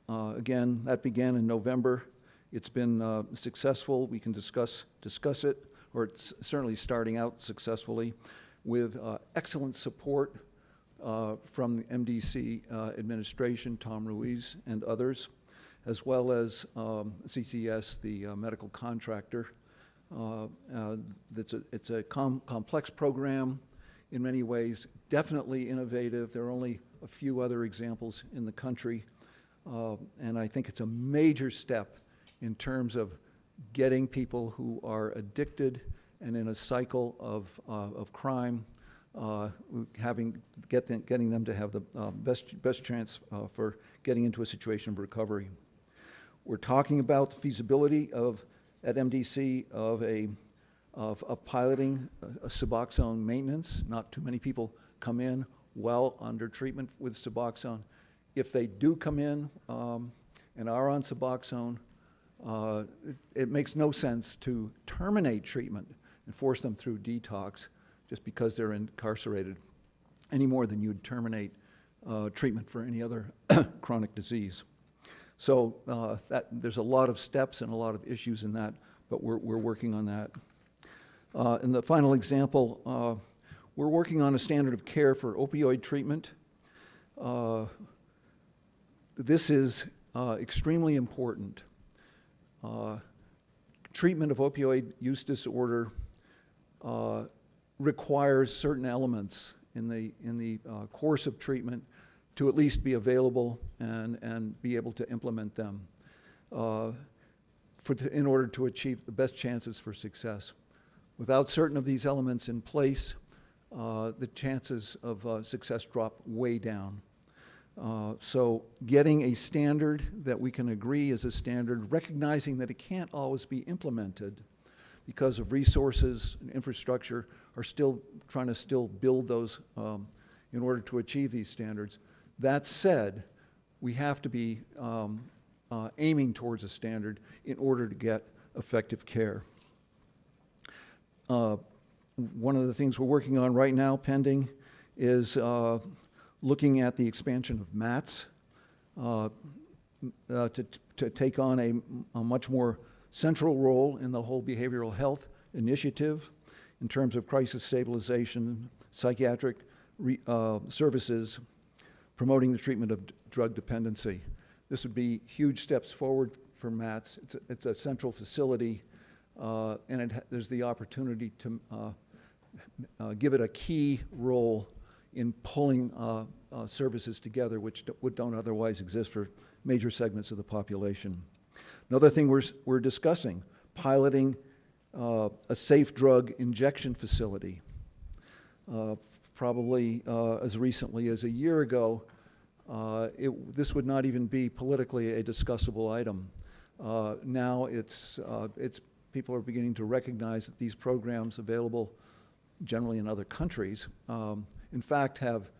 Again, that began in November. It's been successful. We can discuss it, or it's certainly starting out successfully, with excellent support from the MDC administration, Tom Ruiz and others, as well as CCS, the medical contractor. It's a complex program in many ways, definitely innovative. There are only a few other examples in the country, and I think it's a major step in terms of getting people who are addicted and in a cycle of crime, getting them to have the best chance for getting into a situation of recovery. We're talking about the feasibility at MDC of piloting a Suboxone maintenance. Not too many people come in well under treatment with Suboxone. If they do come in and are on Suboxone, it makes no sense to terminate treatment and force them through detox just because they're incarcerated, any more than you'd terminate treatment for any other chronic disease. So there's a lot of steps and a lot of issues in that, but we're working on that. And the final example, we're working on a standard of care for opioid treatment. This is extremely important. Treatment of opioid use disorder requires certain elements in the course of treatment to at least be available and be able to implement them in order to achieve the best chances for success. Without certain of these elements in place, the chances of success drop way down. So getting a standard that we can agree is a standard, recognizing that it can't always be implemented because of resources and infrastructure are still trying to build those in order to achieve these standards. That said, we have to be aiming towards a standard in order to get effective care. One of the things we're working on right now, pending, is looking at the expansion of MATS to take on a much more central role in the whole behavioral health initiative in terms of crisis stabilization, psychiatric promoting the treatment of drug dependency. This would be huge steps forward for MATS. It's a central facility, and there's the opportunity to give it a key role in pulling services together which don't otherwise exist for major segments of the population. Another thing we're discussing, piloting a safe drug injection facility. Probably as recently as a year ago, this would not even be politically a discussable item. Now people are beginning to recognize that these programs available generally in other countries, in fact, have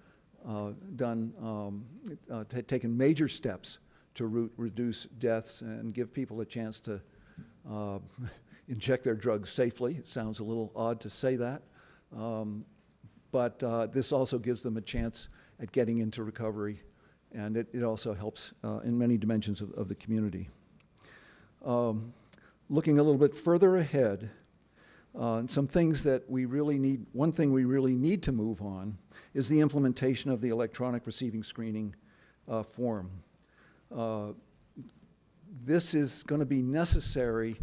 taken major steps to reduce deaths and give people a chance to inject their drugs safely. It sounds a little odd to say that, but this also gives them a chance at getting into recovery, and it also helps in many dimensions of the community. Looking a little bit further ahead, some things that we really need, one thing we really need to move on is the implementation of the electronic receiving screening form. This is going to be necessary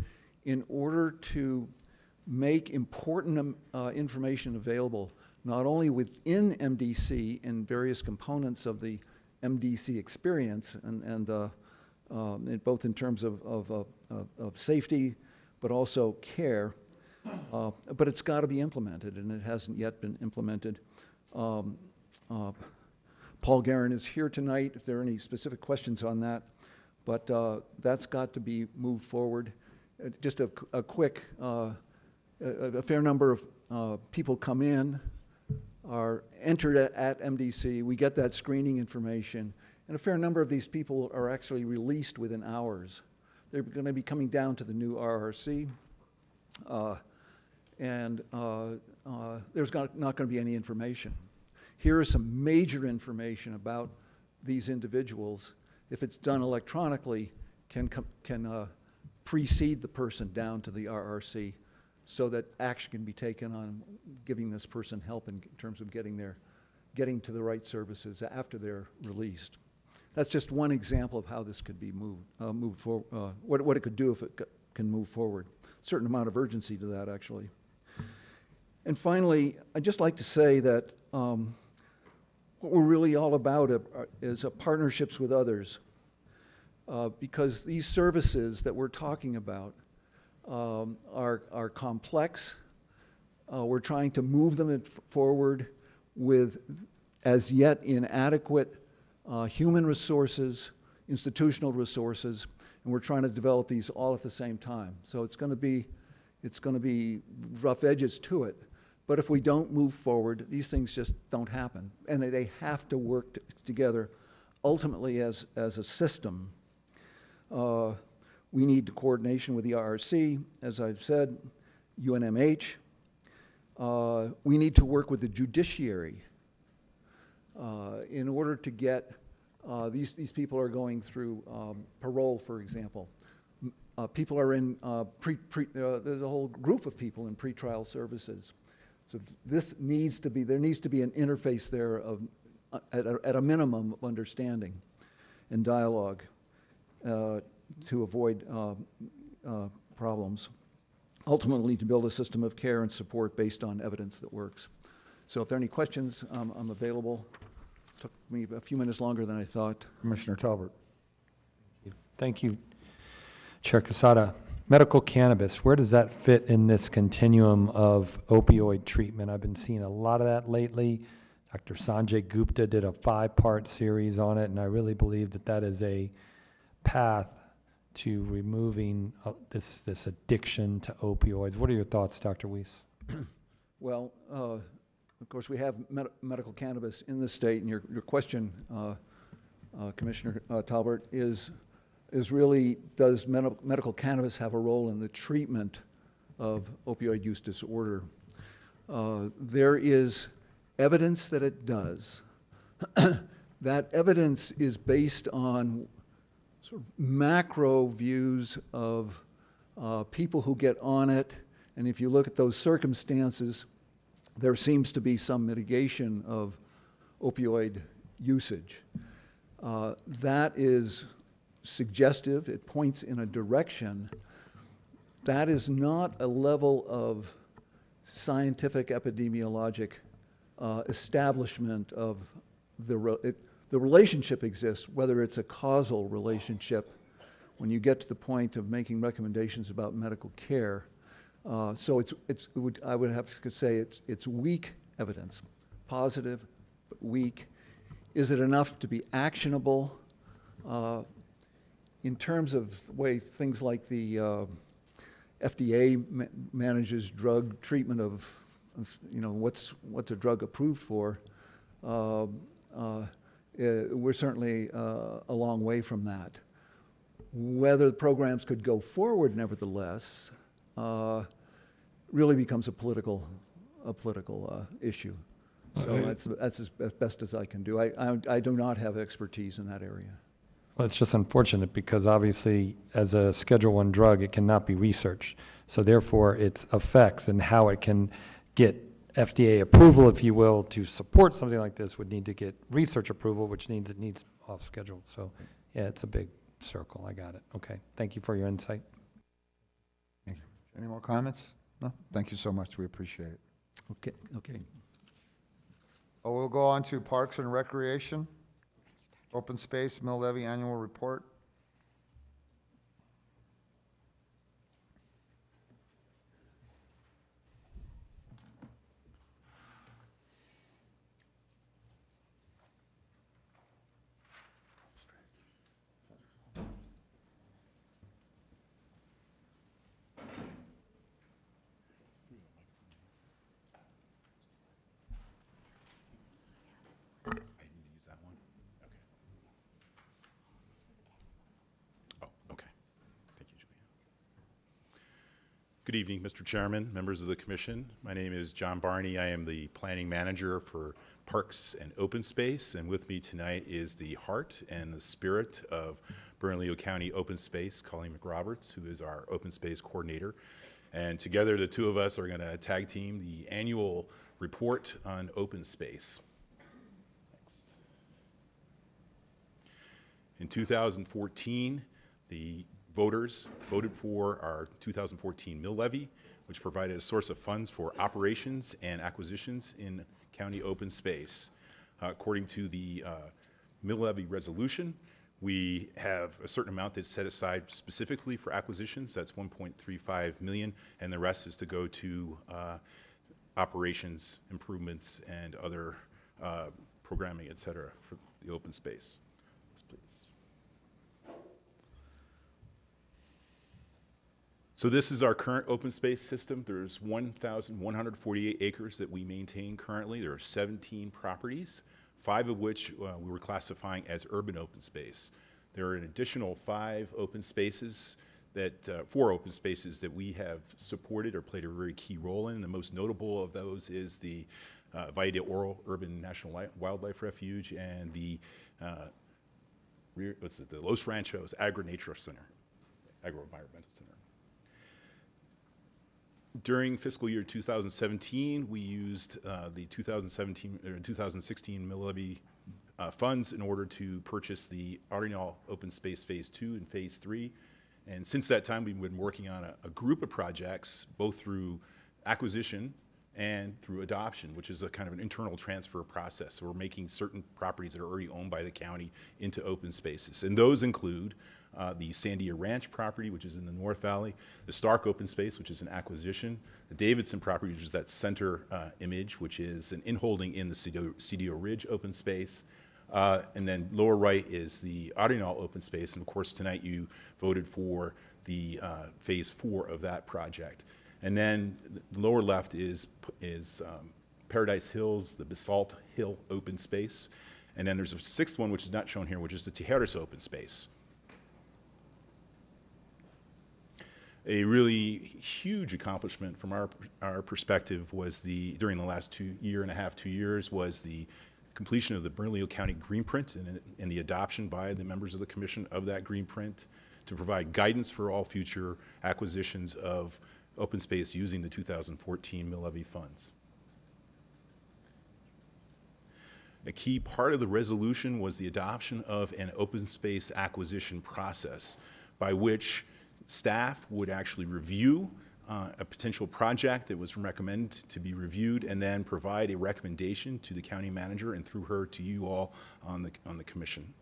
in order to make important information available, not only within MDC and various components of the MDC experience, and both in terms of safety, but also care, but it's got to be implemented, and it hasn't yet been implemented. Paul Guerin is here tonight if there are any specific questions on that, but that's got to be moved forward. Just a quick, a fair number of people come in, are entered at MDC, we get that screening information, and a fair number of these people are actually released within hours. They're going to be coming down to the new RRC, and there's not going to be any information. Here is some major information about these individuals. If it's done electronically, can precede the person down to the RRC so that action can be taken on giving this person help in terms of getting to the right services after they're released. That's just one example of how this could be moved forward, what it could do if it can move forward. A certain amount of urgency to that, actually. And finally, I'd just like to say that what we're really all about is partnerships with others, because these services that we're talking about are complex. We're trying to move them forward with as yet inadequate human resources, institutional resources, and we're trying to develop these all at the same time. So it's going to be rough edges to it. But if we don't move forward, these things just don't happen, and they have to work together ultimately as a system. We need coordination with the RRC, as I've said, UNMH. We need to work with the judiciary in order to get, these people are going through parole, for example. People are in, there's a whole group of people in pretrial services. So there needs to be an interface there of, at a minimum, of understanding and dialogue to avoid problems. Ultimately, to build a system of care and support based on evidence that works. So if there are any questions, I'm available. Took me a few minutes longer than I thought. Commissioner Talbert. Thank you, Chair Quesada. Medical cannabis, where does that fit in this continuum of opioid treatment? I've been seeing a lot of that lately. Dr. Sanjay Gupta did a 5-part series on it, and I really believe that that is a path to removing this addiction to opioids. What are your thoughts, Dr. Weiss? Well, of course, we have medical cannabis in the state, and your question, Commissioner Talbert, is really, does medical cannabis have a role in the treatment of opioid use disorder? There is evidence that it does. That evidence is based on sort of macro views of people who get on it, and if you look at those circumstances, there seems to be some mitigation of opioid usage. That is suggestive, it points in a direction. That is not a level of scientific epidemiologic establishment of the relationship exists, whether it's a causal relationship when you get to the point of making recommendations about medical care. So I would have to say it's weak evidence, positive but weak. Is it enough to be actionable? In terms of the way things like the FDA manages drug treatment of what's a drug approved for, we're certainly a long way from that. Whether the programs could go forward, nevertheless, really becomes a political issue. So that's as best as I can do. I do not have expertise in that area. Well, it's just unfortunate because obviously, as a Schedule I drug, it cannot be researched. So therefore, its effects and how it can get FDA approval, if you will, to support something like this would need to get research approval, which means it needs off schedule. So yeah, it's a big circle. I got it. Okay. Thank you for your insight. Thank you. Any more comments? No? Thank you so much. We appreciate it. Okay. Oh, we'll go on to Parks and Recreation. Open Space Mill Levy Annual Report. Good evening, Mr. Chairman, members of the Commission. My name is John Barney. I am the Planning Manager for Parks and Open Space, and with me tonight is the heart and the spirit of Bernalillo County Open Space, Colleen McRoberts, who is our Open Space Coordinator. And together, the two of us are going to tag team the annual report on open space. Next. In 2014, the voters voted for our 2014 mill levy, which provided a source of funds for operations and acquisitions in county open space. According to the mill levy resolution, we have a certain amount that's set aside specifically for acquisitions. That's 1.35 million, and the rest is to go to operations, improvements, and other programming, et cetera, for the open space. Next, please. So this is our current open space system. There's 1,148 acres that we maintain currently. There are 17 properties, 5 of which we were classifying as urban open space. There are an additional 5 open spaces that, 4 open spaces that we have supported or played a very key role in. The most notable of those is the Valle de Oro Urban National Wildlife Refuge and the Los Ranchos Agri-Nature Center, Agro-Environmental Center. During fiscal year 2017, we used the 2016 mill levy funds in order to purchase the Arenal Open Space Phase 2 and Phase 3. And since that time, we've been working on a group of projects, both through acquisition and through adoption, which is a kind of an internal transfer process. So we're making certain properties that are already owned by the county into open spaces. And those include the Sandia Ranch property, which is in the North Valley, the Stark Open Space, which is an acquisition, the Davidson property, which is that center image, which is an inholding in the CDO Ridge Open Space, and then lower right is the Arenal Open Space, and of course tonight you voted for the Phase 4 of that project. And then the lower left is Paradise Hills, the Basalt Hill Open Space, and then there's a 6th one which is not shown here, which is the Tijeras Open Space. A really huge accomplishment from our perspective was during the last 2 years, was the completion of the Bernalillo County Green Print and the adoption by the members of the commission of that Green Print to provide guidance for all future acquisitions of open space using the 2014 mill levy funds. A key part of the resolution was the adoption of an open space acquisition process by which staff would actually review a potential project that was recommended to be reviewed and then provide a recommendation to the county manager and through her to you all on the commission.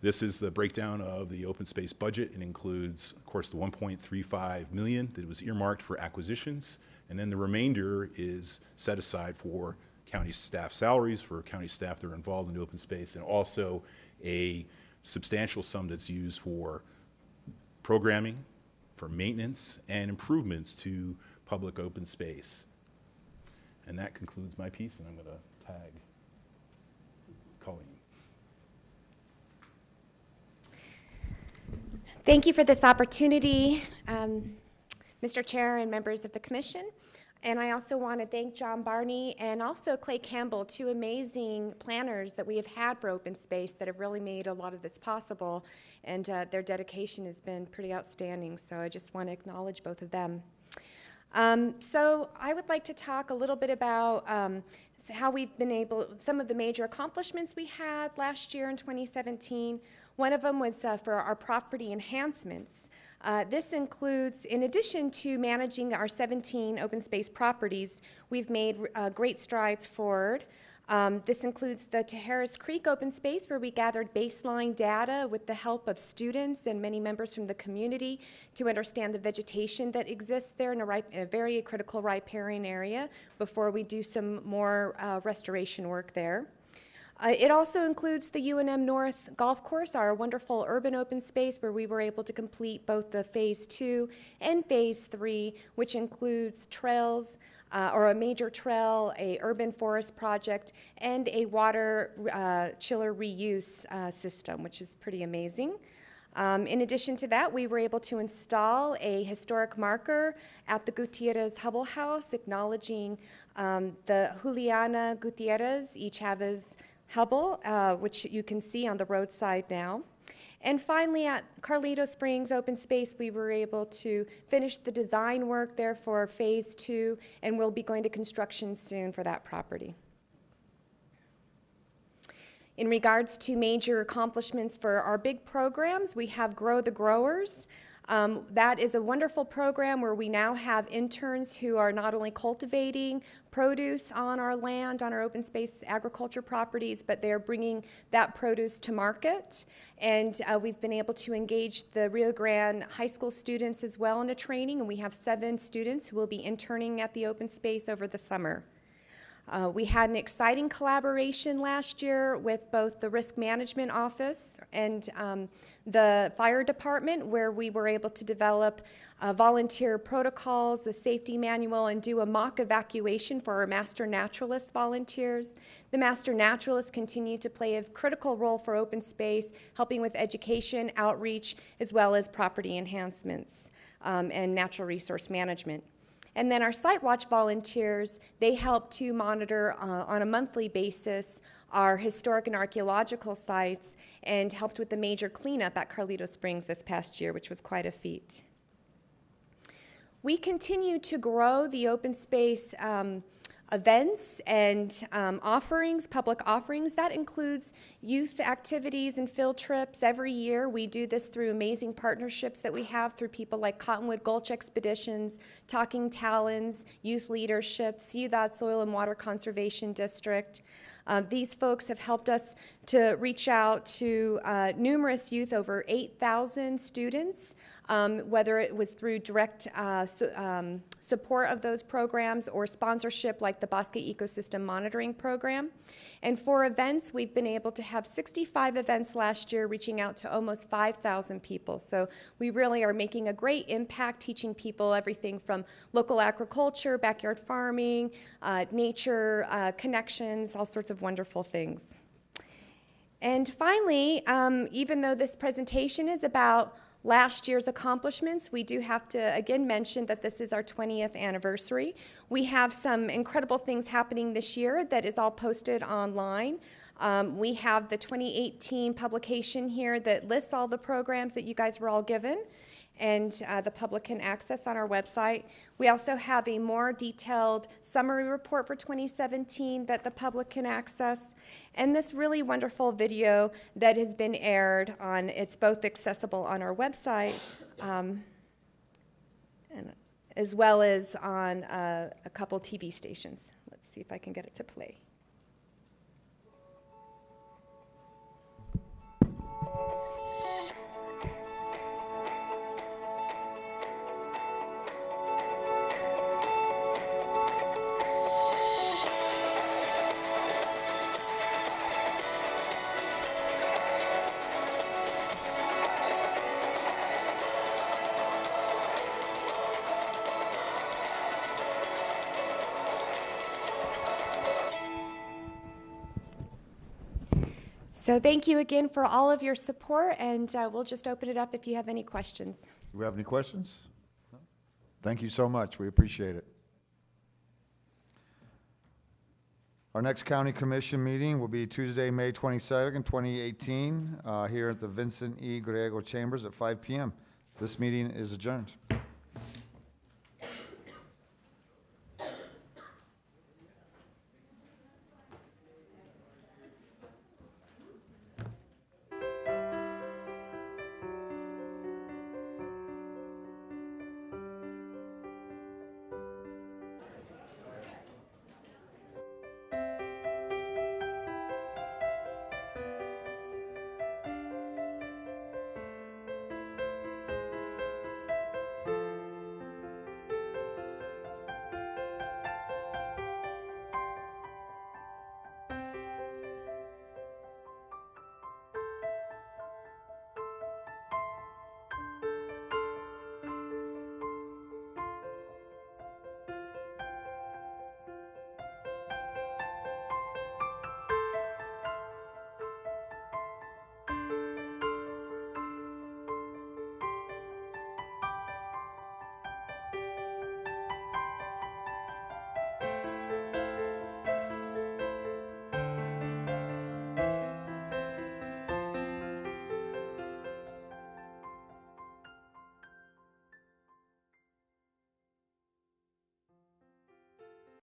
This is the breakdown of the open space budget. It includes, of course, the $1.35 million that was earmarked for acquisitions, and then the remainder is set aside for county staff salaries, for county staff that are involved in open space, and also a substantial sum that's used for programming, for maintenance, and improvements to public open space. And that concludes my piece, and I'm going to tag Colleen. Thank you for this opportunity, Mr. Chair and members of the Commission. And I also want to thank John Barney and also Clay Campbell, two amazing planners that we have had for open space that have really made a lot of this possible. And their dedication has been pretty outstanding. So I just want to acknowledge both of them. So I would like to talk a little bit about how we've been able, some of the major accomplishments we had last year in 2017. One of them was for our property enhancements. This includes, in addition to managing our 17 open space properties, we've made great strides forward. This includes the Tijeras Creek open space, where we gathered baseline data with the help of students and many members from the community to understand the vegetation that exists there in a very critical riparian area before we do some more restoration work there. It also includes the UNM North Golf Course, our wonderful urban open space where we were able to complete both the Phase 2 and Phase 3, which includes trails, or a major trail, a urban forest project, and a water chiller reuse system, which is pretty amazing. In addition to that, we were able to install a historic marker at the Gutierrez Hubble House, acknowledging the Juliana Gutierrez y Chavez Hubble, which you can see on the roadside now. And finally, at Carlito Springs Open Space, we were able to finish the design work there for Phase 2, and we'll be going to construction soon for that property. In regards to major accomplishments for our big programs, we have Grow the Growers. That is a wonderful program where we now have interns who are not only cultivating produce on our land, on our open space agriculture properties, but they're bringing that produce to market. And we've been able to engage the Rio Grande High School students as well in a training, and we have 7 students who will be interning at the open space over the summer. We had an exciting collaboration last year with both the Risk Management Office and the Fire Department, where we were able to develop volunteer protocols, a safety manual, and do a mock evacuation for our Master Naturalist volunteers. The Master Naturalists continue to play a critical role for open space, helping with education, outreach, as well as property enhancements and natural resource management. And then our Site Watch volunteers, they help to monitor on a monthly basis our historic and archaeological sites and helped with the major cleanup at Carlito Springs this past year, which was quite a feat. We continue to grow the open space events and offerings, public offerings. That includes youth activities and field trips. Every year we do this through amazing partnerships that we have through people like Cottonwood Gulch Expeditions, Talking Talons, Youth Leadership, Ciudad Soil and Water Conservation District. These folks have helped us to reach out to numerous youth, over 8,000 students, whether it was through direct support of those programs or sponsorship like the Bosque Ecosystem Monitoring Program. And for events, we've been able to have 65 events last year, reaching out to almost 5,000 people. So we really are making a great impact, teaching people everything from local agriculture, backyard farming, nature connections, all sorts of wonderful things. And finally, even though this presentation is about last year's accomplishments, we do have to again mention that this is our 20th anniversary. We have some incredible things happening this year that is all posted online. We have the 2018 publication here that lists all the programs that you guys were all given. and the public can access on our website. We also have a more detailed summary report for 2017 that the public can access, and this really wonderful video that has been aired on, it's both accessible on our website and as well as on a couple TV stations. Let's see if I can get it to play. So thank you again for all of your support, and we'll just open it up if you have any questions. Do we have any questions? No? Thank you so much. We appreciate it. Our next county commission meeting will be Tuesday, May 22nd, 2018, here at the Vincent E. Griego Chambers at 5 p.m. This meeting is adjourned.